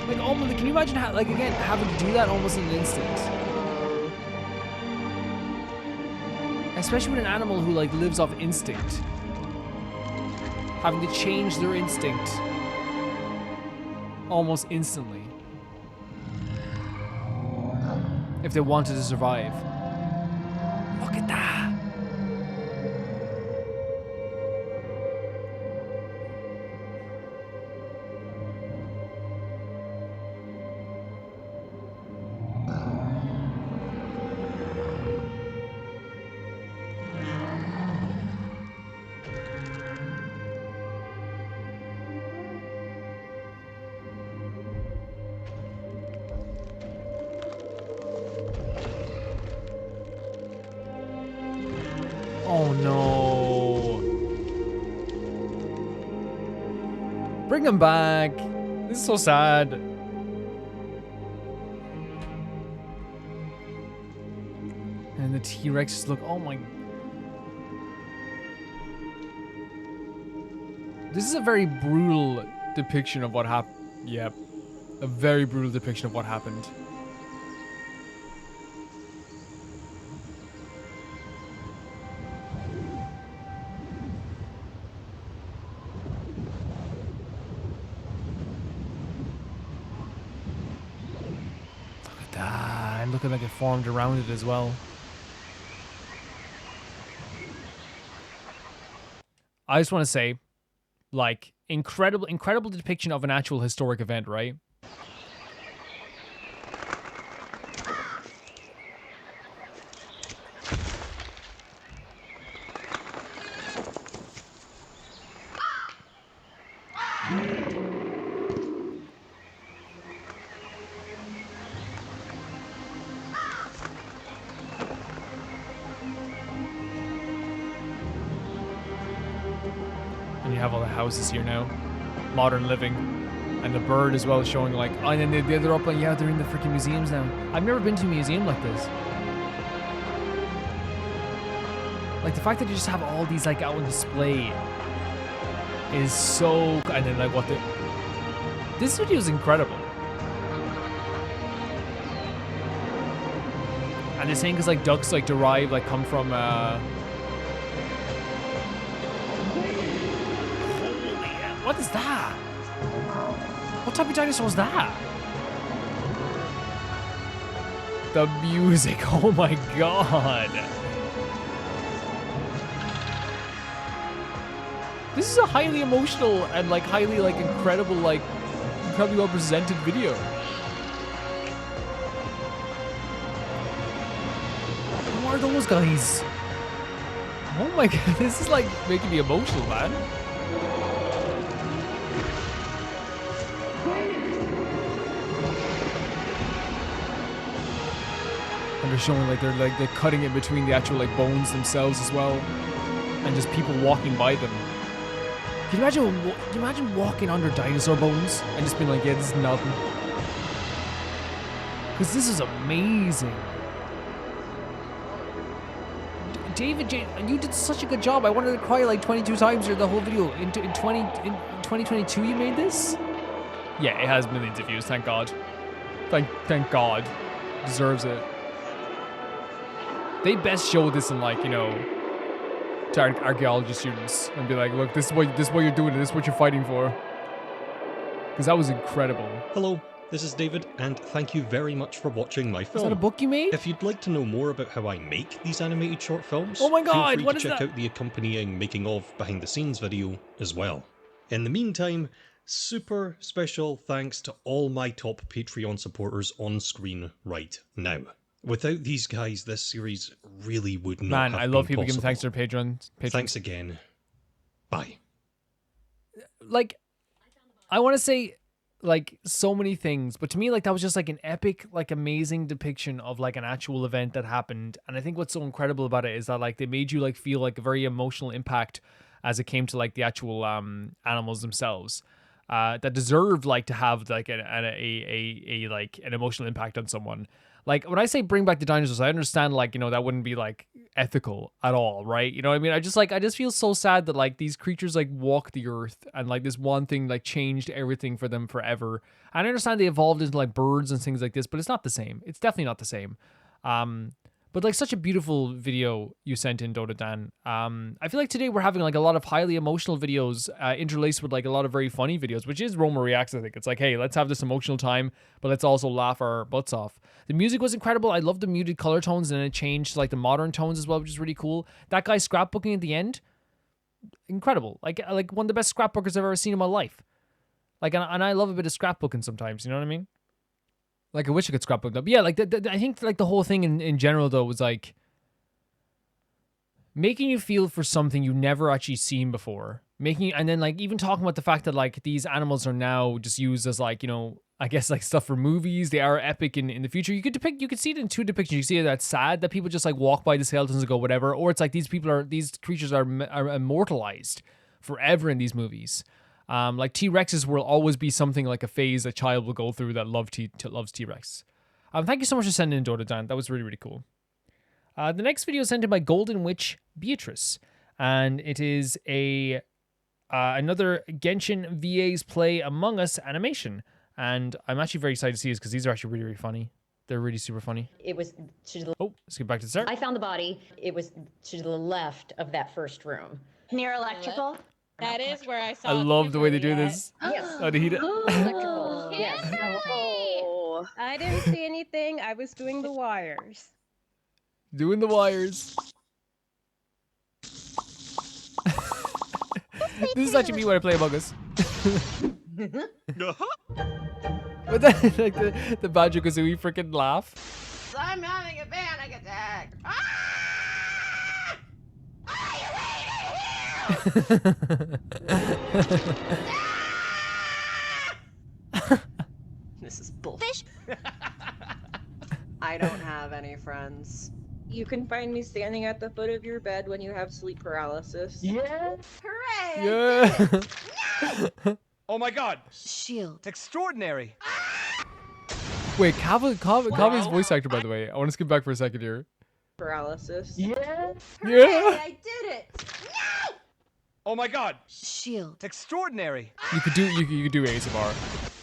Like, almost, can you imagine how, like, again, having to do that almost in an instant? Especially with an animal who, like, lives off instinct. Having to change their instinct almost instantly. If they wanted to survive. Look at that. Oh no. Bring him back. This is so sad. And the T-Rex look, oh my. This is a very brutal depiction of what happened. Yep. A very brutal depiction of what happened. And looking like it formed around it as well. I just want to say, like, incredible depiction of an actual historic event, right? And you have all the houses here now. Modern living. And the bird as well showing like, oh, and then they're up like, yeah, they're in the freaking museums now. I've never been to a museum like this. Like the fact that you just have all these like out on display is so, and then like what the, this video is incredible. And they're saying because like ducks like derive, like come from, what is that? What type of dinosaur is that? The music, oh my god. This is a highly emotional and like highly like incredibly well presented video. Who are those guys? Oh my god, this is like making me emotional, man. And they're showing like they're cutting it between the actual like bones themselves as well, and just people walking by them. Can you imagine walking under dinosaur bones and just being like, yeah, this is nothing? Because this is amazing. David J, you did such a good job. I wanted to cry like 22 times during the whole video. In 2022 you made this? Yeah, it has millions of views, thank God. Thank God. Deserves it. They best show this in like, you know, to archaeology students and be like, look, this is what you're doing, and this is what you're fighting for. because that was incredible. Hello, this is David, and thank you very much for watching my film. Is that a book you made? If you'd like to know more about how I make these animated short films, Oh my God, feel free what to is check that? out the accompanying making of behind the scenes video as well. In the meantime, super special thanks to all my top Patreon supporters on screen right now. Without these guys, this series really would not Man, have I love been people giving possible. thanks to their patrons. Thanks again. Bye. Like, I want to say, like, so many things, but to me, like, that was just like an epic, like, amazing depiction of like an actual event that happened. And I think what's so incredible about it is that like they made you like feel like a very emotional impact as it came to like the actual animals themselves. That deserved like to have like a like an emotional impact on someone. Like when I say bring back the dinosaurs, I understand like, you know, that wouldn't be like ethical at all, right? You know what I mean? I just feel so sad that like these creatures like walk the earth and like this one thing like changed everything for them forever. And I understand they evolved into like birds and things like this, but it's not the same. It's definitely not the same. But like such a beautiful video you sent in, Dota Dan. I feel like today we're having like a lot of highly emotional videos interlaced with like a lot of very funny videos, which is Roma Reacts, I think. It's like, hey, let's have this emotional time, but let's also laugh our butts off. The music was incredible. I love the muted color tones, and it changed to like the modern tones as well, which is really cool. That guy scrapbooking at the end, incredible. Like one of the best scrapbookers I've ever seen in my life. Like, and I love a bit of scrapbooking sometimes, you know what I mean? Like, I wish I could scrapbook that. But yeah, like, I think, like, the whole thing in general, though, was, like, making you feel for something you've never actually seen before. And then, like, even talking about the fact that, like, these animals are now just used as, like, you know, I guess, like, stuff for movies. They are epic in the future. You could see it in two depictions. You see it that's sad, that people just, like, walk by the skeletons and go, whatever. Or it's like these creatures are immortalized forever in these movies. Like T-Rexes will always be something like a phase a child will go through that loves T-Rex. Thank you so much for sending in, Dota Dan. That was really, really cool. The next video is sent in by Golden Witch Beatrice, and it is another Genshin VA's Play Among Us animation, and I'm actually very excited to see this because these are actually really, really funny. They're really super funny. It was to the... Oh, let's get back to the start. I found the body. It was to the left of that first room. Near electrical? That is where I saw I love the way they do this. Yes. Oh, did he do- Electrical. Yes. Oh. I didn't see anything. I was doing the wires. Doing the wires. This is actually me when I play Among Us. But then, like the Banjo-Kazooie freaking laugh. I'm having a panic attack. This is bullshit. I don't have any friends. You can find me standing at the foot of your bed when you have sleep paralysis. Yeah. Hooray! Yeah. Oh my god. Shield. Extraordinary. Wait, Kavi's voice actor, by the way. I want to skip back for a second here. Paralysis. Yeah. Yeah. Hooray, I did it. No! Oh my god. Shield. Extraordinary. You could do ASMR.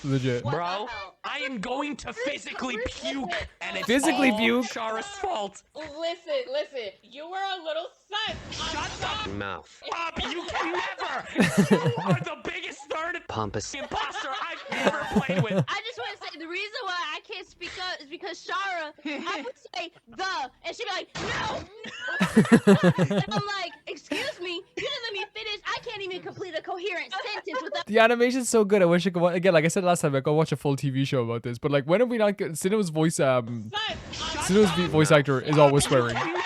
Legit. Bro, I am going to physically puke, and it's Physically all puke? Shara's fault. Listen. You were a little sus. Shut the mouth. up! You can never. You are the biggest third Pompous. imposter I've ever played with. I just want to say the reason why I can't speak up is because Shara, I would say the, and she'd be like, no. And I'm like, excuse me, you didn't let me finish. I can't even complete a coherent sentence without. The animation's so good. I wish I could watch, again, like I said last time, I go watch a full TV show about this. But like, when have we not? Cinema's voice voice actor is always swearing. Never.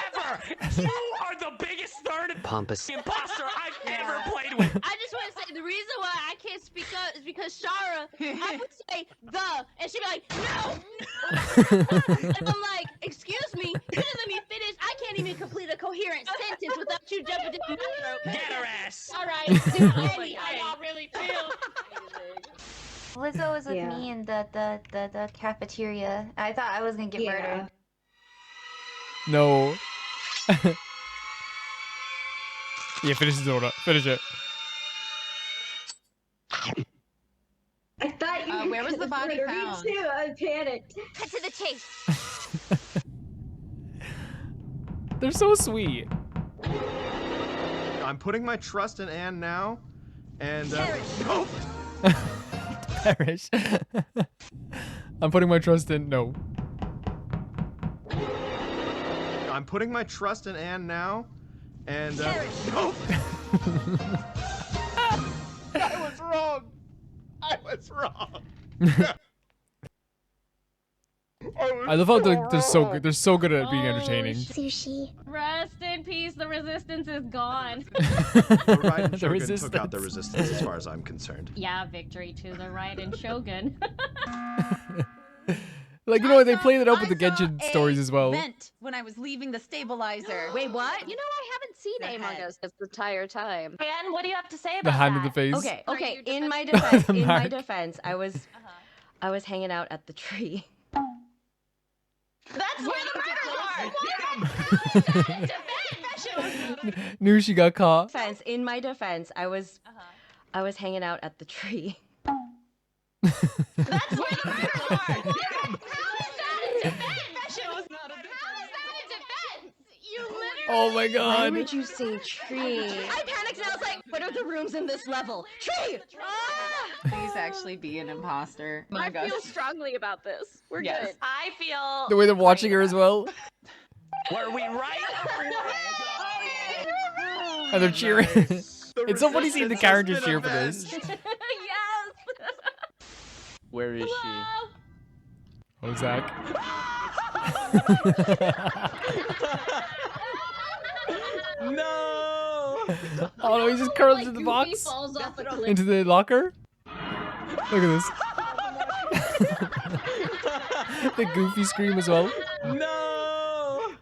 You are the biggest third Pompous. imposter I've ever played with. I just want to say the reason why I can't speak up is because Shara, I would say the, and she'd be like, no. And I'm like, excuse me, you didn't let me finish. I can't even complete a coherent sentence without you jumping in my throat. Get her ass. All right. Tell me how y'all really feel. Lizzo was with me in the cafeteria. I thought I was gonna get murdered. No. Yeah, finish the order. Finish it. I thought you where was the body found? Me too. I panicked. Cut to the chase. They're so sweet. I'm putting my trust in Anne now, and Perish. I'm putting my trust in. No. I'm putting my trust in Anne now, and Oh. I was wrong. I was wrong. I love how they're so good. They're so good at being entertaining. Sushi. Rest in peace. The resistance is gone. The Raiden The Shogun took out the resistance. resistance, as far as I'm concerned. Yeah, victory to the Raiden Shogun. Like, you know, they played it up with the Genshin stories as well. Vent when I was leaving the stabilizer. Wait, what? You know, I haven't seen Amongus this entire time. And what do you have to say about The hand that? in the face. Okay, okay. In my The defense, mark. I was hanging out at the tree. That's where the murders are! Knew she got caught. In my defense, I was hanging out at the tree. That's where the murders are! How is that a defense? How is that a defense? You literally... Oh my Why god. would you say tree? I panicked and I was like, what are the rooms in this level? Tree! Please actually be an imposter. I feel strongly about this. We're good. I feel... The way they're watching her as well. Were we right? And they're cheering. It's so funny seeing the characters cheer for this. Yes! Where is she? Oh, Zach. No! Oh no, he just curls into the Goofy box. falls off a cliff. Into the locker. Look at this. The Goofy scream as well. No!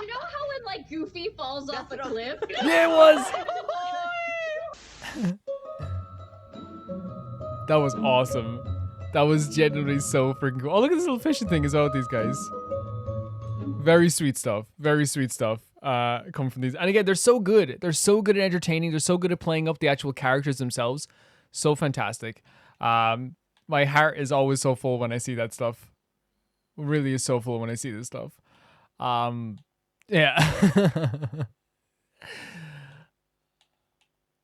You know how when like Goofy falls off a cliff? Yeah, it was. That was awesome. That was genuinely so freaking cool. Oh, look at this little fishing thing as well with these guys. Very sweet stuff. Very sweet stuff. Come from these. And again, they're so good. They're so good at entertaining. They're so good at playing up the actual characters themselves. So fantastic. My heart is always so full when I see that stuff. Really is so full when I see this stuff. Yeah.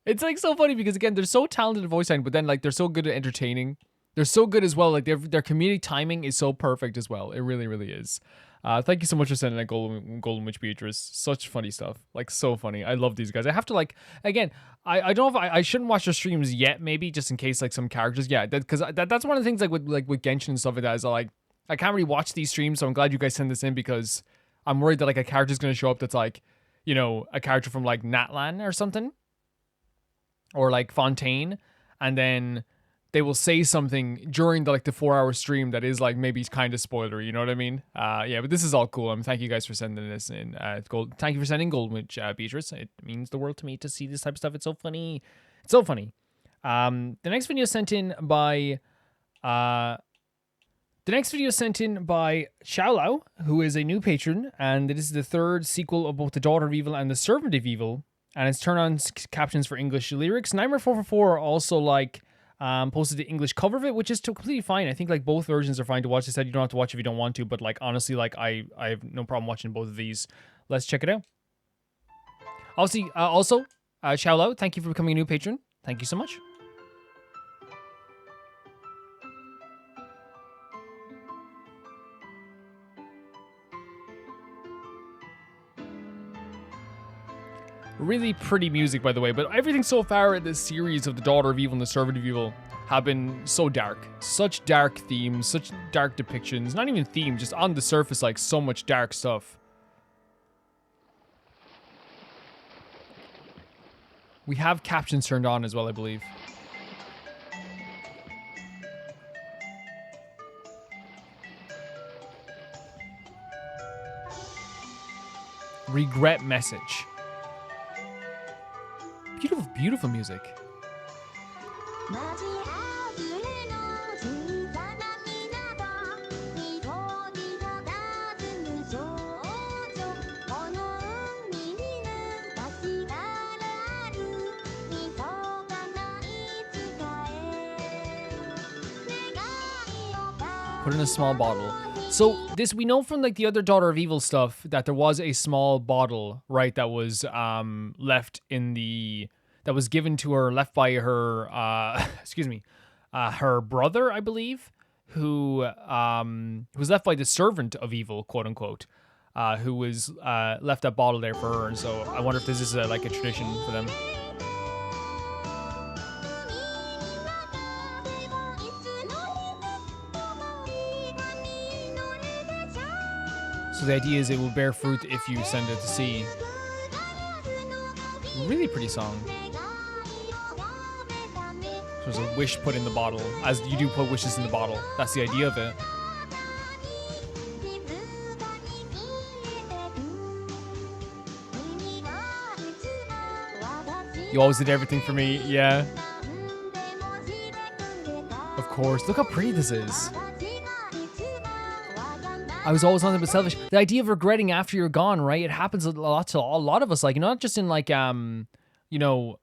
It's like so funny because again, they're so talented at voice acting, but then like they're so good at entertaining. They're so good as well. Like their comedic timing is so perfect as well. It really, really is. Thank you so much for sending that Golden Witch Beatrice. Such funny stuff. Like so funny. I love these guys. I have to like again. I don't know if I shouldn't watch their streams yet. Maybe just in case like some characters. Yeah, because that's one of the things like with Genshin and stuff like that is like I can't really watch these streams. So I'm glad you guys send this in because I'm worried that like a character's gonna show up that's like, you know, a character from like Natlan or something, or like Fontaine, and then they will say something during the 4-hour stream that is like maybe kind of spoilery, you know what I mean? Yeah, but this is all cool. Thank you guys for sending this in. Thank you for sending Golden Witch, Beatrice. It means the world to me to see this type of stuff. It's so funny. It's so funny. The next video sent in by Xiaolao, who is a new patron, and this is the third sequel of both The Daughter of Evil and The Servant of Evil, and it's turned on captions for English lyrics. Nightmare444 also posted the English cover of it, which is completely fine. I think like both versions are fine to watch. They said you don't have to watch if you don't want to, but like honestly, like I have no problem watching both of these. Let's check it out. Also, Xiaolao, thank you for becoming a new patron. Thank you so much. Really pretty music, by the way, but everything so far in this series of The Daughter of Evil and The Servant of Evil have been so dark. Such dark themes, such dark depictions. Not even themes, just on the surface, like so much dark stuff. We have captions turned on as well, I believe. Regret message. Beautiful, beautiful music. Put in a small bottle. So this, we know from like the other Daughter of Evil stuff that there was a small bottle, right, that was left in the, that was given to her, left by her, excuse me, her brother, I believe, who was left by the servant of evil, quote unquote, who was left that bottle there for her. And so I wonder if this is like a tradition for them. So the idea is it will bear fruit if you send it to sea. Really pretty song. There's a wish put in the bottle, as you do put wishes in the bottle. That's the idea of it. You always did everything for me, yeah. Of course. Look how pretty this is. I was always nothing but selfish. The idea of regretting after you're gone, right? It happens a lot to a lot of us. Like, not just in like, you know,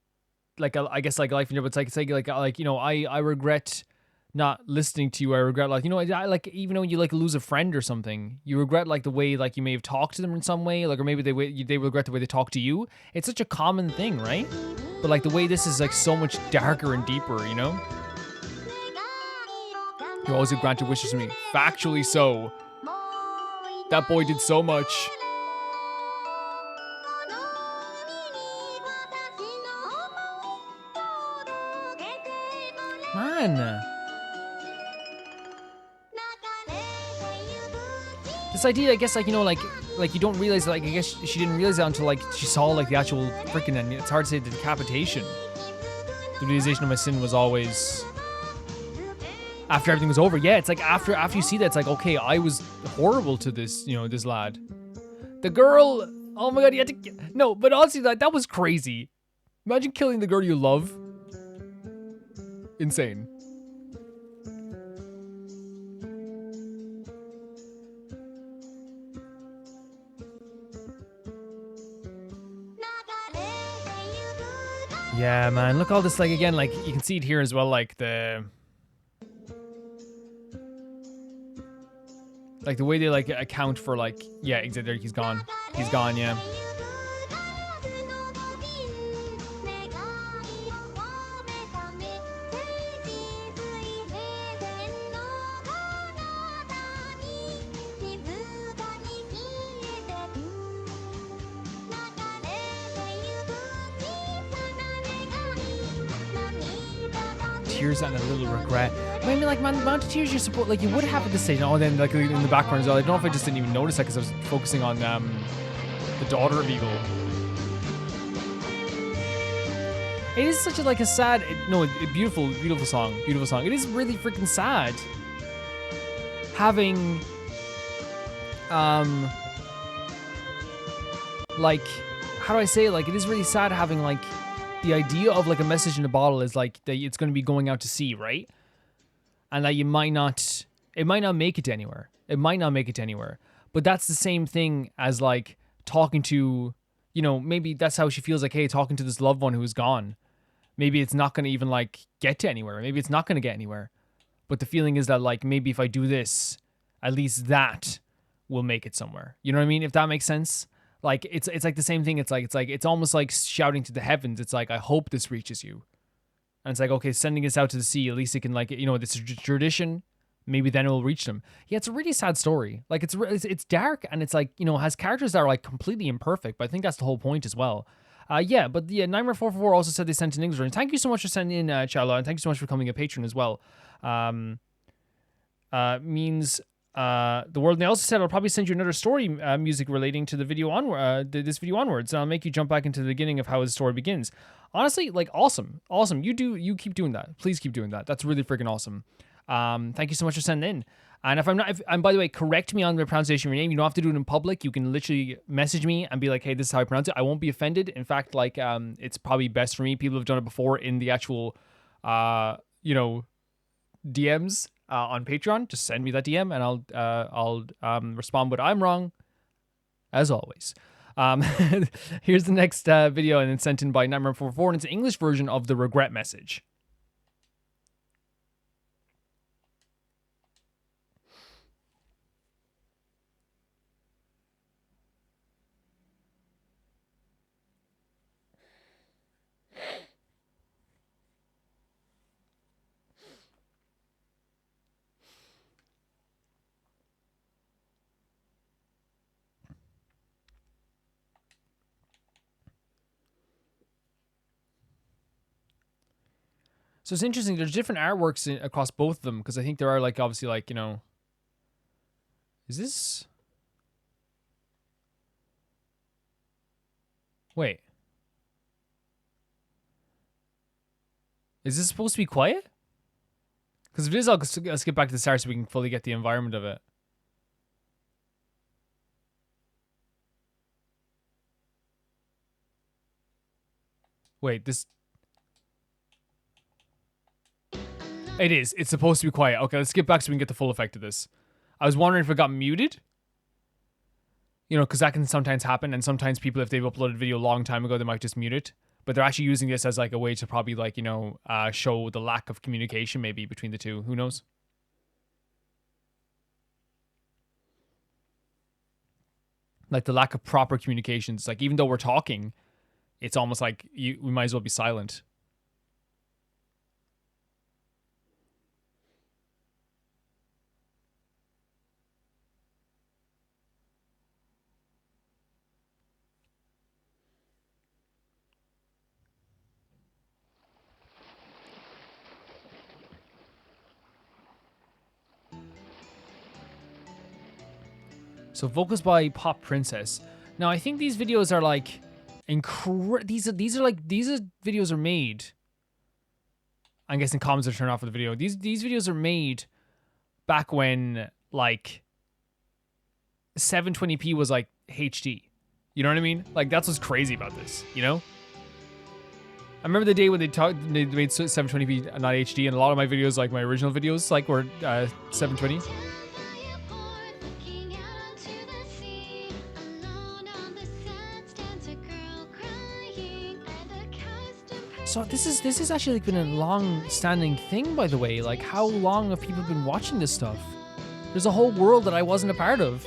like I guess like life in general, but it's like you know, I regret not listening to you. I regret like, you know, I like even when you like lose a friend or something, you regret like the way like you may have talked to them in some way, like, or maybe they regret the way they talk to you. It's such a common thing, right? But like the way this is like so much darker and deeper, you know. You always have granted wishes to me. Factually so. That boy did so much. Man. This idea, I guess, like, you know, like you don't realize, like, I guess she didn't realize that until, like, she saw, like, the actual freaking, and it's hard to say, the decapitation. The realization of my sin was always after everything was over. Yeah, it's like after you see that, it's like, okay, I was horrible to this, you know, this lad. The girl, oh my god, you had to, no, but honestly, that was crazy. Imagine killing the girl you love. Insane. Yeah, man, look all this, like, again, like, you can see it here as well, like, the way they, like, account for, like, yeah, exactly, he's gone. He's gone, yeah. Tears and a little regret. I mean, like, man, the amount of tears you're supposed, like, you would have at this stage. Oh, then, like, in the background as well. I don't know if I just didn't even notice that because I was focusing on the daughter of evil. It is such a, like, a sad, beautiful, beautiful song. Beautiful song. It is really freaking sad having, like, how do I say it? Like, it is really sad having, like, the idea of, like, a message in a bottle is, like, that it's going to be going out to sea, right? And that it might not make it anywhere. It might not make it anywhere. But that's the same thing as, like, talking to, you know, maybe that's how she feels, like, hey, talking to this loved one who's gone. Maybe it's not going to even, like, get to anywhere. Maybe it's not going to get anywhere. But the feeling is that, like, maybe if I do this, at least that will make it somewhere. You know what I mean? If that makes sense. Like, it's like the same thing. It's almost like shouting to the heavens. It's like, I hope this reaches you. And it's like, okay, sending this out to the sea, at least it can, like, you know, this is tradition. Maybe then it will reach them. Yeah, it's a really sad story. Like, it's dark, and it's like, you know, has characters that are, like, completely imperfect. But I think that's the whole point as well. Yeah, but yeah, Nightmare444 also said they sent an English version. Thank you so much for sending in, Chala, and thank you so much for becoming a patron as well. Means the world. And they also said I'll probably send you another story music relating to the video onward, this video onwards, and I'll make you jump back into the beginning of how the story begins. Honestly, like, awesome. You keep doing that. Please keep doing that. That's really freaking awesome. Thank you so much for sending in. And and by the way, correct me on the pronunciation of your name. You don't have to do it in public. You can literally message me and be like, hey, this is how I pronounce it. I won't be offended. In fact, like, it's probably best for me. People have done it before in the actual, you know, DMs on Patreon. Just send me that DM and I'll respond. But I'm wrong, as always. Here's the next video, and it's sent in by Nightmare444, and it's an English version of the regret message. So it's interesting. There's different artworks across both of them because I think there are like obviously like, you know, is this? Wait. Is this supposed to be quiet? Because if it is, I'll skip back to the start so we can fully get the environment of it. Wait, this... It is. It's supposed to be quiet. Okay, let's skip back so we can get the full effect of this. I was wondering if it got muted. You know, because that can sometimes happen. And sometimes people, if they've uploaded video a long time ago, they might just mute it. But they're actually using this as like a way to probably like, you know, show the lack of communication maybe between the two. Who knows? Like the lack of proper communications. Like even though we're talking, it's almost like we might as well be silent. So vocals by Pop Princess. Now I think these videos are like these videos are made. I'm guessing comments are turned off for the video. These videos are made back when like 720p was like HD. You know what I mean? Like that's what's crazy about this, you know? I remember the day when they made 720p not HD, and a lot of my videos, like my original videos, like were 720. So this is actually like been a long-standing thing, by the way. Like, how long have people been watching this stuff? There's a whole world that I wasn't a part of.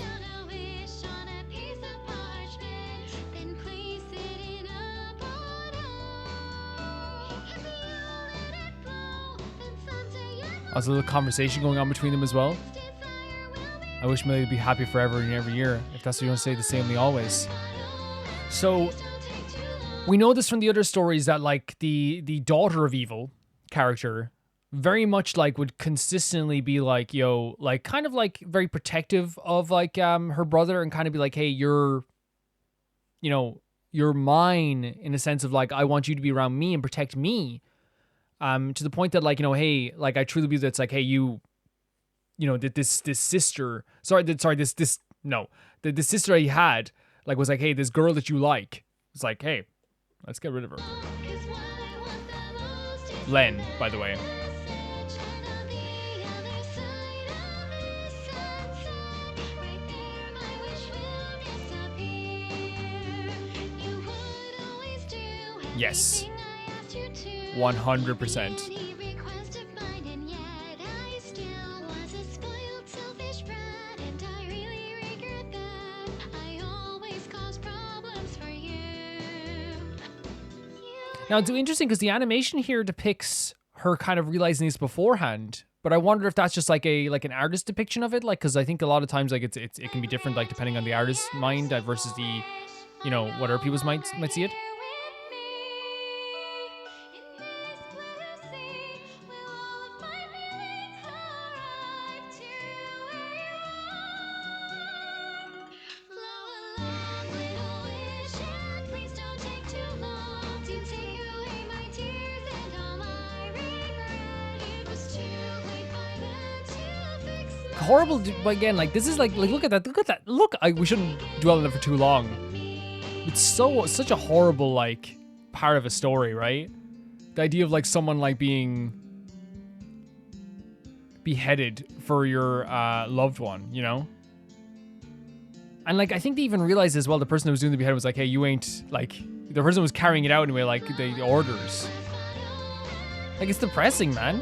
There's a little conversation going on between them as well. I wish Millie would be happy forever and every year. If that's what you want to say, the same me always. So we know this from the other stories that like the daughter of evil character very much like would consistently be like, yo, like kind of like very protective of like her brother, and kind of be like, hey, you're mine, in a sense of like, I want you to be around me and protect me. To the point that like, you know, hey, like I truly believe that it's like, hey, this sister, the sister he had like was like, hey, this girl that you like, it's like, hey, let's get rid of her. Len, by the way. Yes. 100%. Now, it's interesting because the animation here depicts her kind of realizing this beforehand, but I wonder if that's just like an artist depiction of it, like, because I think a lot of times like it can be different, like depending on the artist's mind versus the, you know, what other people's might see it. Horrible, but again, like this is like look at that, we shouldn't dwell on it for too long. It's such a horrible like part of a story, right? The idea of like someone like being beheaded for your loved one, you know? And like I think they even realized as well, the person who was doing the beheading was like, hey, you ain't, like the person was carrying it out anyway, like the orders. Like it's depressing, man.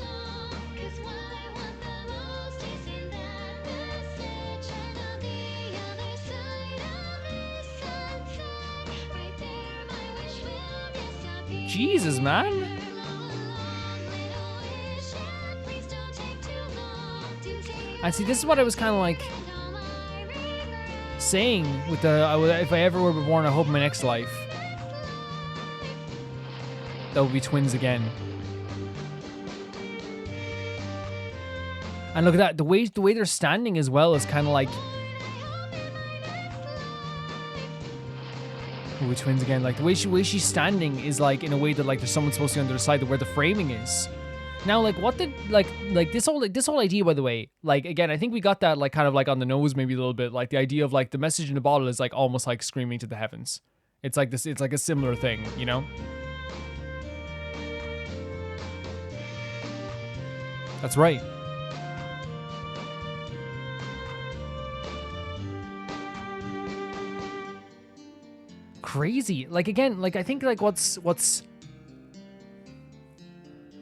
Jesus, man. And see, this is what I was kind of like saying with the, if I ever were born, I hope in my next life that will be twins again. And look at that, the way they're standing as well is kind of like... Ooh, twins again. Like the way she's standing is like in a way that like there's someone supposed to be on the other side of where the framing is. Now, like what the like this whole idea, by the way, like again, I think we got that like kind of like on the nose maybe a little bit. Like the idea of like the message in the bottle is like almost like screaming to the heavens. It's like this. It's like a similar thing, you know. That's right. Crazy. Like again, like I think like what's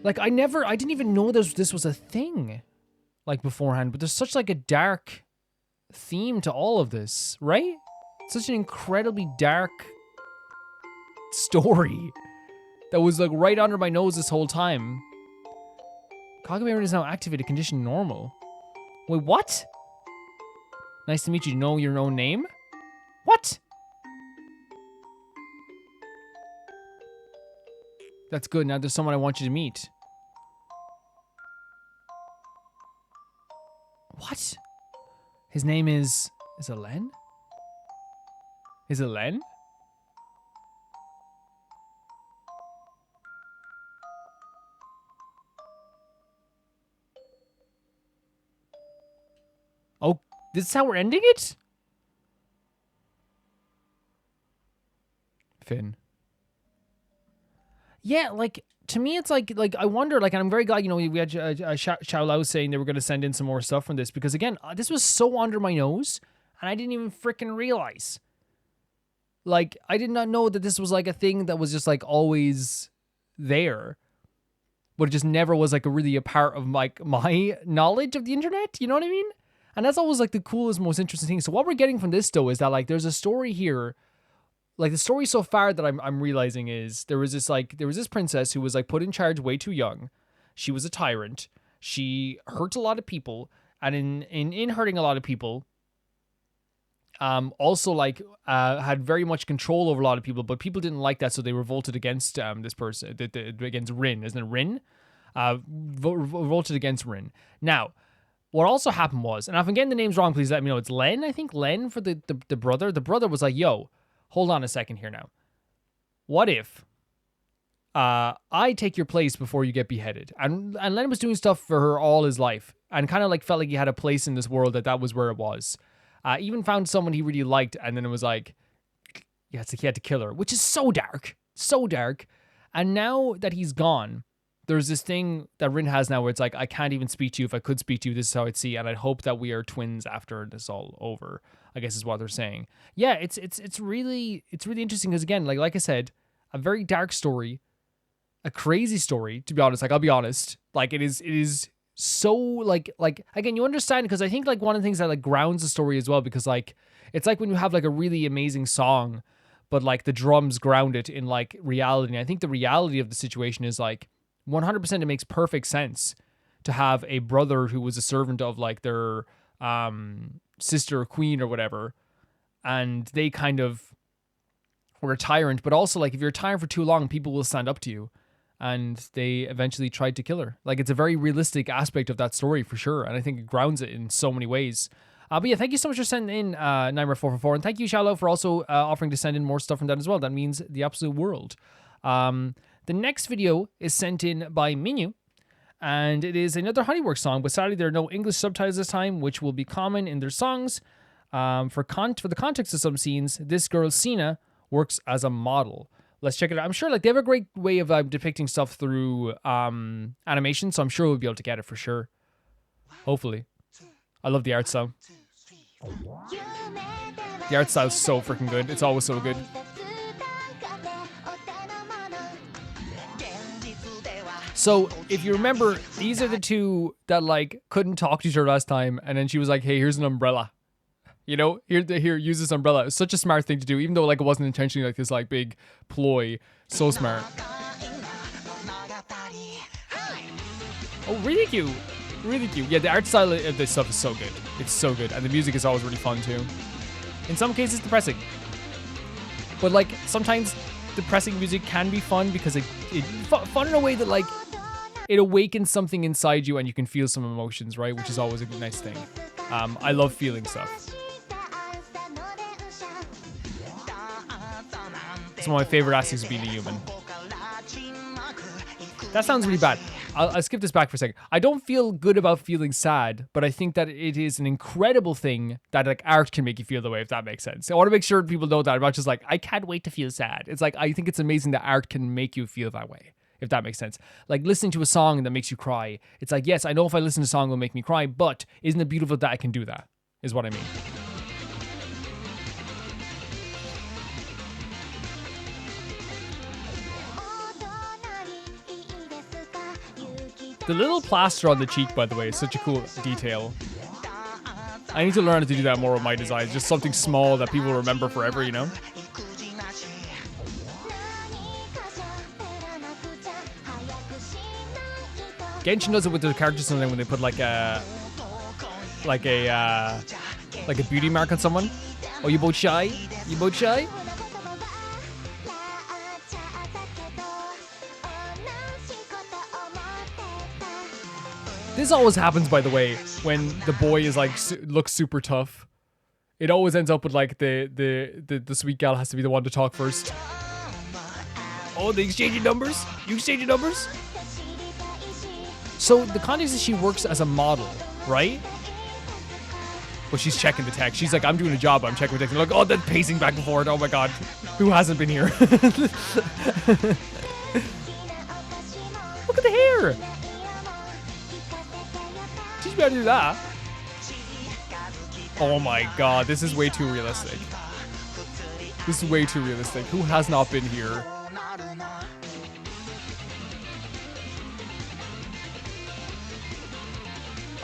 like I didn't even know this was a thing like beforehand, but there's such like a dark theme to all of this, right? Such an incredibly dark story that was like right under my nose this whole time. Kagame is now activated, condition normal. Wait, what? Nice to meet you. Know your own name? What? That's good. Now there's someone I want you to meet. What? His name is it Len? Is it Len? Oh, this is how we're ending it? Finn. Yeah, like, to me, it's like I wonder, like, and I'm very glad, you know, we had Xiao Lao saying they were going to send in some more stuff from this, because, again, this was so under my nose, and I didn't even freaking realize. Like, I did not know that this was, like, a thing that was just, like, always there, but it just never was, like, really a part of, like, my knowledge of the internet, you know what I mean? And that's always, like, the coolest, most interesting thing. So what we're getting from this, though, is that, like, there's a story here. Like, the story so far that I'm realizing is there was this princess who was, like, put in charge way too young. She was a tyrant. She hurt a lot of people. And in hurting a lot of people, also, like, had very much control over a lot of people. But people didn't like that, so they revolted against this person, against Rin. Isn't it Rin? Revolted against Rin. Now, what also happened was, and if I'm getting the names wrong, please let me know. It's Len, I think. Len for the brother. The brother was like, yo, hold on a second here now. What if I take your place before you get beheaded? And Len was doing stuff for her all his life and kind of like felt like he had a place in this world, that was where it was. Even found someone he really liked, and then it was like, yeah, it's like he had to kill her, which is so dark. So dark. And now that he's gone, there's this thing that Rin has now where it's like, I can't even speak to you. If I could speak to you, this is how I'd see. And I'd hope that we are twins after this all over, I guess is what they're saying. Yeah, it's really interesting because, again, like I said, a very dark story, a crazy story, to be honest. Like, I'll be honest, like it is so like again, you understand, because I think like one of the things that like grounds the story as well, because like it's like when you have like a really amazing song, but like the drums ground it in like reality. And I think the reality of the situation is like 100% it makes perfect sense to have a brother who was a servant of like their sister queen or whatever, and they kind of were a tyrant. But also, like, if you're a tyrant for too long, people will stand up to you, and they eventually tried to kill her. Like, it's a very realistic aspect of that story for sure, and I think it grounds it in so many ways. But yeah, thank you so much for sending in Nightmare444, and thank you, Shallow, for also offering to send in more stuff from that as well. That means the absolute world. The next video is sent in by Minu, and it is another Honeywork song, but sadly there are no English subtitles this time, which will be common in their songs. For the context of some scenes, this girl, Sina, works as a model. Let's check it out. I'm sure like they have a great way of depicting stuff through animation, so I'm sure we'll be able to get it for sure. Hopefully. I love the art style. The art style is so freaking good. It's always so good. So, if you remember, these are the two that, like, couldn't talk to each other last time, and then she was like, hey, here's an umbrella. You know, here, use this umbrella. It's such a smart thing to do, even though, like, it wasn't intentionally, like, this, like, big ploy. So smart. Oh, really cute. Really cute. Yeah, the art style of this stuff is so good. It's so good, and the music is always really fun, too. In some cases, depressing. But, like, sometimes depressing music can be fun because it fun in a way that, like, it awakens something inside you and you can feel some emotions, right? Which is always a nice thing. I love feeling stuff. It's one of my favorite aspects of being a human. That sounds really bad. I'll skip this back for a second. I don't feel good about feeling sad, but I think that it is an incredible thing that like art can make you feel the way, if that makes sense. I want to make sure people know that. I'm not just like, I can't wait to feel sad. It's like, I think it's amazing that art can make you feel that way, if that makes sense. Like listening to a song that makes you cry. It's like, yes, I know if I listen to a song it will make me cry, but isn't it beautiful that I can do that, is what I mean. The little plaster on the cheek, by the way, is such a cool detail. I need to learn how to do that more with my designs. Just something small that people remember forever, you know? Genshin does it with their characters something when they put like a beauty mark on someone. Oh, you both shy? You both shy? This always happens, by the way, when the boy is like looks super tough. It always ends up with like the sweet gal has to be the one to talk first. Oh, they exchanging numbers? You exchanging numbers? So the context is she works as a model, right? But she's checking the text. She's like, I'm doing a job, I'm checking the text. And like, oh, they're pacing back and forth. Oh my god, who hasn't been here? Look at the hair. Teach me how to do that. Oh my god, this is way too realistic. This is way too realistic. Who has not been here?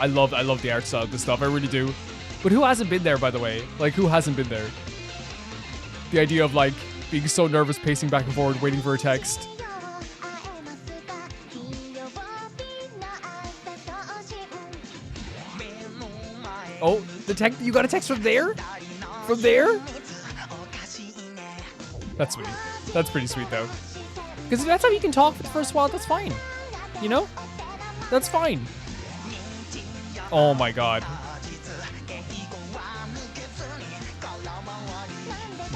I love the art style of this stuff, I really do. But who hasn't been there, by the way? Like, who hasn't been there? The idea of like being so nervous, pacing back and forward, waiting for a text. Oh, the text, you got a text from there? From there? That's sweet. That's pretty sweet though. Because if that's how you can talk for the first while, that's fine. You know? That's fine. Oh my god.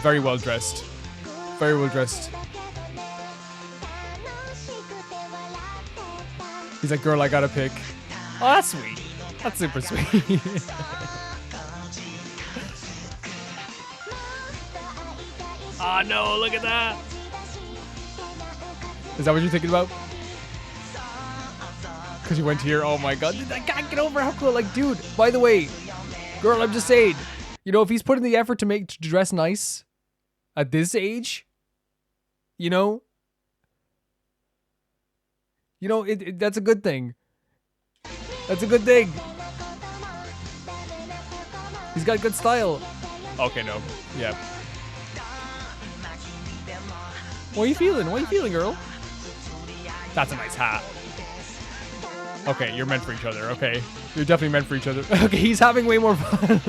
Very well dressed. Very well dressed. He's like, girl, I gotta pick. Oh, that's sweet. That's super sweet. Oh no, look at that. Is that what you're thinking about? Because you went here. Oh my god. I can't get over how cool. Like, dude, by the way, girl, I'm just saying, you know, if he's putting the effort to dress nice at this age, you know, that's a good thing. That's a good thing. He's got good style. Okay, no. Yeah. What are you feeling? What are you feeling, girl? That's a nice hat. Okay, you're meant for each other. Okay. You're definitely meant for each other. Okay, he's having way more fun.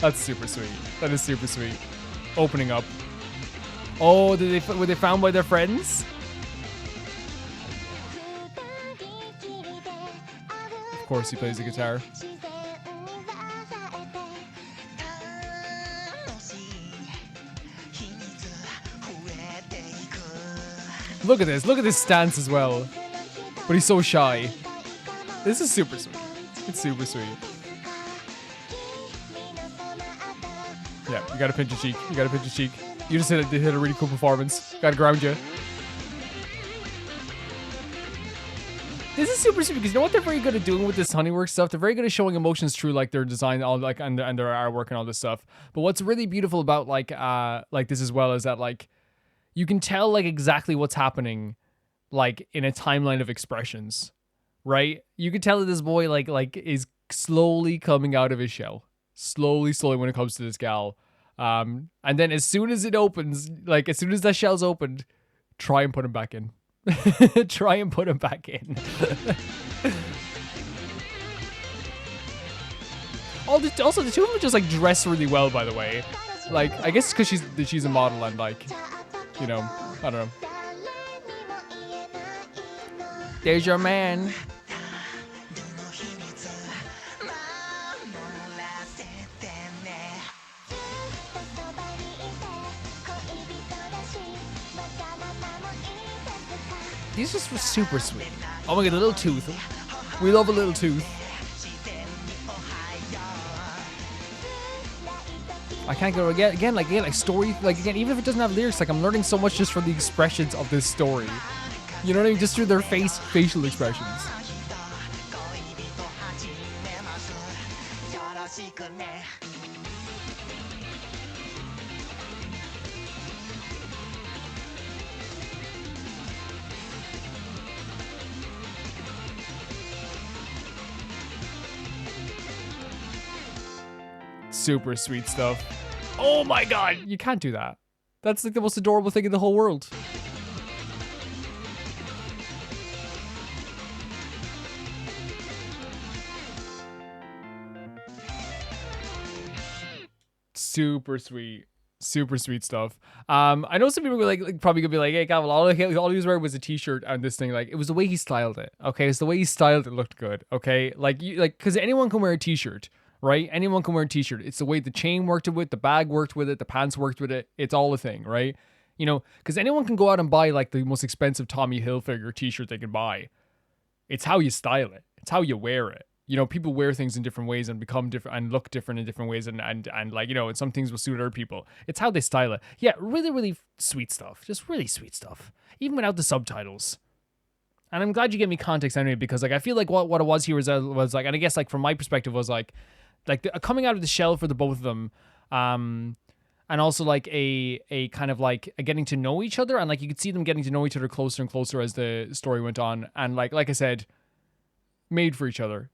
That's super sweet. That is super sweet. Opening up. Oh, were they found by their friends? Of course he plays the guitar. Look at this. Look at this stance as well. But he's so shy. This is super sweet. It's super sweet. Yeah, you gotta pinch your cheek. You gotta pinch your cheek. You just hit a really cool performance. Gotta ground you. This is super sweet because you know what they're very good at doing with this Honeywork stuff? They're very good at showing emotions through like their design, all like and their artwork and all this stuff. But what's really beautiful about like this as well is that like you can tell like exactly what's happening like in a timeline of expressions, right? You can tell that this boy like is slowly coming out of his shell. Slowly when it comes to this gal. And then as soon as it opens, like as soon as that shell's opened, try and put him back in. Try and put him back in. Also, the two of them just like dress really well, by the way. Like, I guess because she's a model and like, you know, I don't know. There's your man. These just were super sweet. Oh my god, the little tooth. We love a little tooth. I can't go again, like story, like again, even if it doesn't have lyrics, like I'm learning so much just from the expressions of this story. You know what I mean? Just through their facial expressions. Super sweet stuff. Oh my god, you can't do that. That's like the most adorable thing in the whole world. Super sweet. Super sweet stuff. I know some people were like probably gonna be like, hey Gavel, all he was wearing was a t-shirt and this thing. Like, it was the way he styled it. Okay, it's the way he styled it looked good. Okay, like because anyone can wear a t-shirt. Right? Anyone can wear a t-shirt. It's the way the chain worked with it, the bag worked with it, the pants worked with it. It's all a thing, right? You know, because anyone can go out and buy like the most expensive Tommy Hilfiger t-shirt they can buy. It's how you style it. It's how you wear it. You know, people wear things in different ways and become different and look different in different ways and like, you know, and some things will suit other people. It's how they style it. Yeah, really, really sweet stuff. Just really sweet stuff. Even without the subtitles. And I'm glad you gave me context anyway, because like I feel like what it was here was like, and I guess like from my perspective was like coming out of the shell for the both of them, and also like a kind of like a getting to know each other, and like you could see them getting to know each other closer and closer as the story went on, and like I said, made for each other.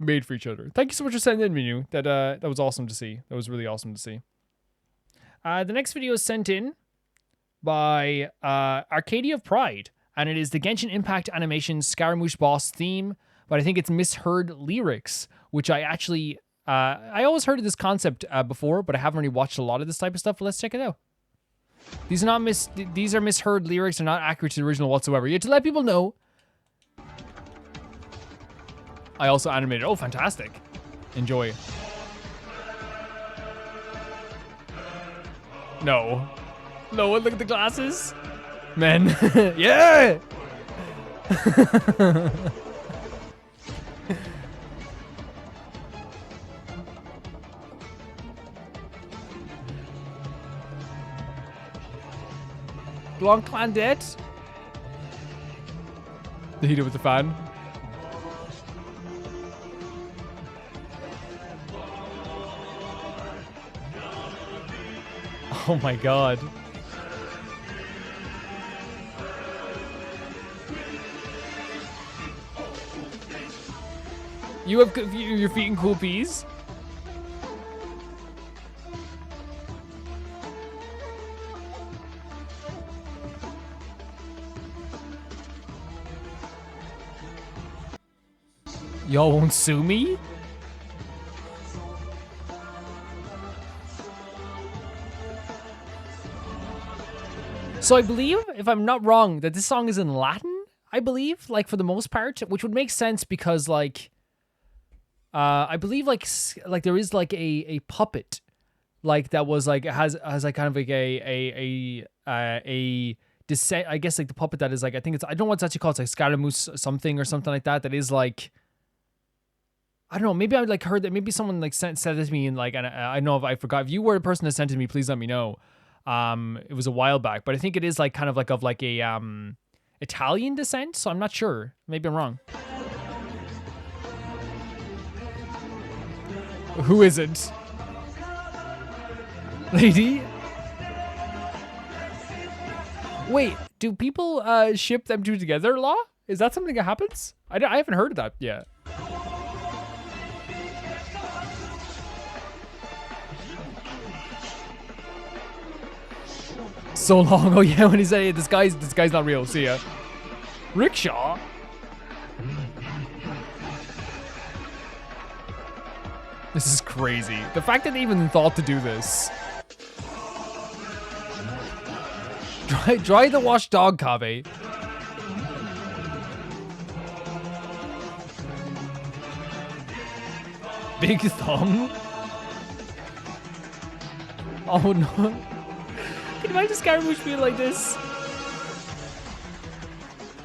Thank you so much for sending in, Minu. That was awesome to see. That was really awesome to see. The next video is sent in by Arcadia of Pride, and it is the Genshin Impact animation Scaramouche boss theme, but I think it's Misheard lyrics, which I actually I always heard of this concept before, but I haven't really watched a lot of this type of stuff. But let's check it out. These are misheard lyrics. They're not accurate to the original whatsoever. You have to let people know. I also animated. Oh, fantastic! Enjoy. No, look at the glasses, men. Yeah. Blanc Clandette. The heater with the fan. Oh my god. You have your feet in cool peas? Y'all won't sue me? So I believe, if I'm not wrong, that this song is in Latin, I believe, like for the most part, which would make sense because like, I believe like there is like a puppet, like that was like, has like kind of like a descent, I guess like the puppet that is like, I think it's, I don't know what's actually called, it's like Scaramouche something or something like that, that is like, I don't know, maybe I like heard that, maybe someone like said it to me and like, and I know if I forgot, if you were the person that sent it to me, please let me know. It was a while back, but I think it is like kind of like of like a Italian descent, so I'm not sure. Maybe I'm wrong. Who isn't? Lady? Wait, do people ship them two together, Law? Is that something that happens? I haven't heard of that yet. So long. Oh yeah, when he said, hey, this guy's not real. See ya. Rickshaw? This is crazy. The fact that they even thought to do this. Dry the wash dog, Kave. big thumb. Oh no. Can you imagine Scaramouche being like this?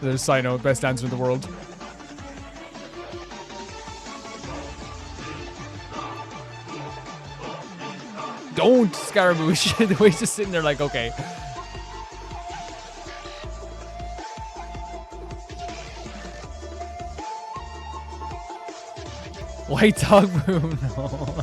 There's a side note, best dancer in the world. Don't, Scaramouche. The way he's just sitting there like, okay. White dog boom, no.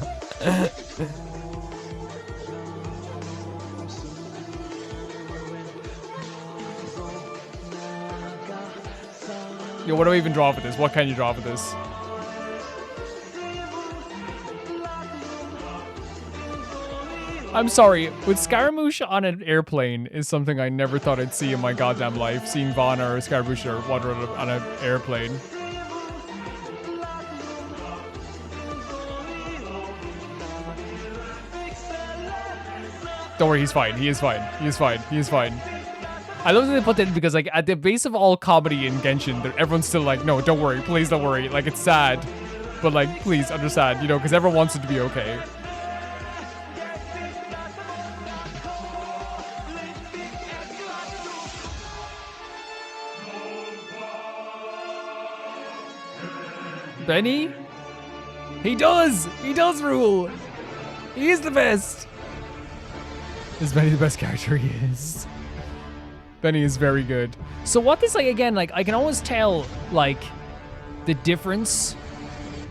Yo, what do I even draw for this? What can you draw for this? I'm sorry, with Scaramouche on an airplane is something I never thought I'd see in my goddamn life. Seeing Vaughn or Scaramouche or water on an airplane. Don't worry, he's fine. He is fine. He is fine. He is fine. I love that they put that in because, like, at the base of all comedy in Genshin, everyone's still like, no, don't worry. Please don't worry. Like, it's sad. But, like, please understand, you know, because everyone wants it to be okay. Benny? He does! He does rule! He is the best! Is Benny the best character? He is. Benny is very good. So what this, like, again, like, I can always tell, like, the difference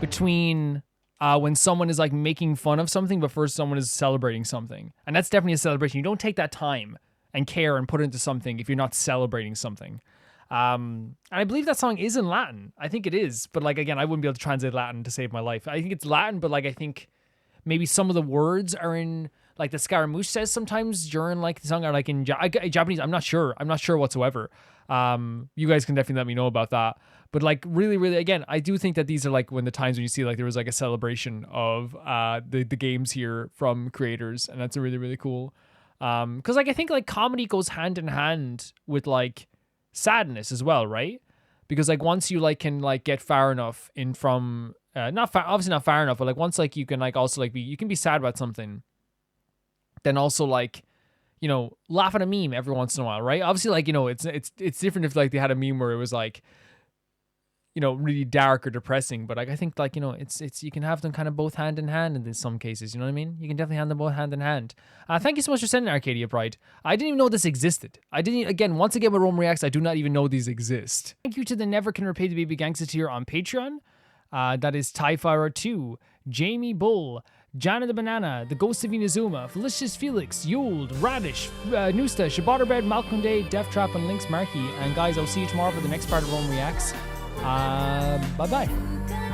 between when someone is, like, making fun of something, but first someone is celebrating something. And that's definitely a celebration. You don't take that time and care and put it into something if you're not celebrating something. And I believe that song is in Latin. I think it is. But, like, again, I wouldn't be able to translate Latin to save my life. I think it's Latin, but, like, I think maybe some of the words are in, like, the Scaramouche says sometimes during, like, the song, or, like, in Japanese. I'm not sure. I'm not sure whatsoever. You guys can definitely let me know about that. But, like, really, really, again, I do think that these are, like, when the times when you see, like, there was, like, a celebration of the games here from creators. And that's really, really cool. Because, like, I think, like, comedy goes hand in hand with, like, sadness as well, right? Because, like, once you, like, can, like, get far enough in from obviously not far enough, but, like, once, like, you can, like, also, like, you can be sad about something, then also, like, you know, laugh at a meme every once in a while, right? Obviously, like, you know, it's different if, like, they had a meme where it was, like, you know, really dark or depressing, but, like, I think, like, you know, it's you can have them kind of both hand in hand in some cases, you know what I mean? You can definitely have them both hand in hand. Thank you so much for sending Arcadia Pride. I didn't even know this existed. Once again with Rome Reacts, I do not even know these exist. Thank you to the Never Can Repay the Baby Gangsta tier on Patreon. That is Tyfire 2, Jamie Bull, Jana the Banana, The Ghost of Inazuma, Felicious Felix, Yuld, Radish, Nusta, Shabotterbread, Malcolm Day, Death Trap, and Lynx Markey. And guys, I'll see you tomorrow for the next part of Rome Reacts. Bye-bye.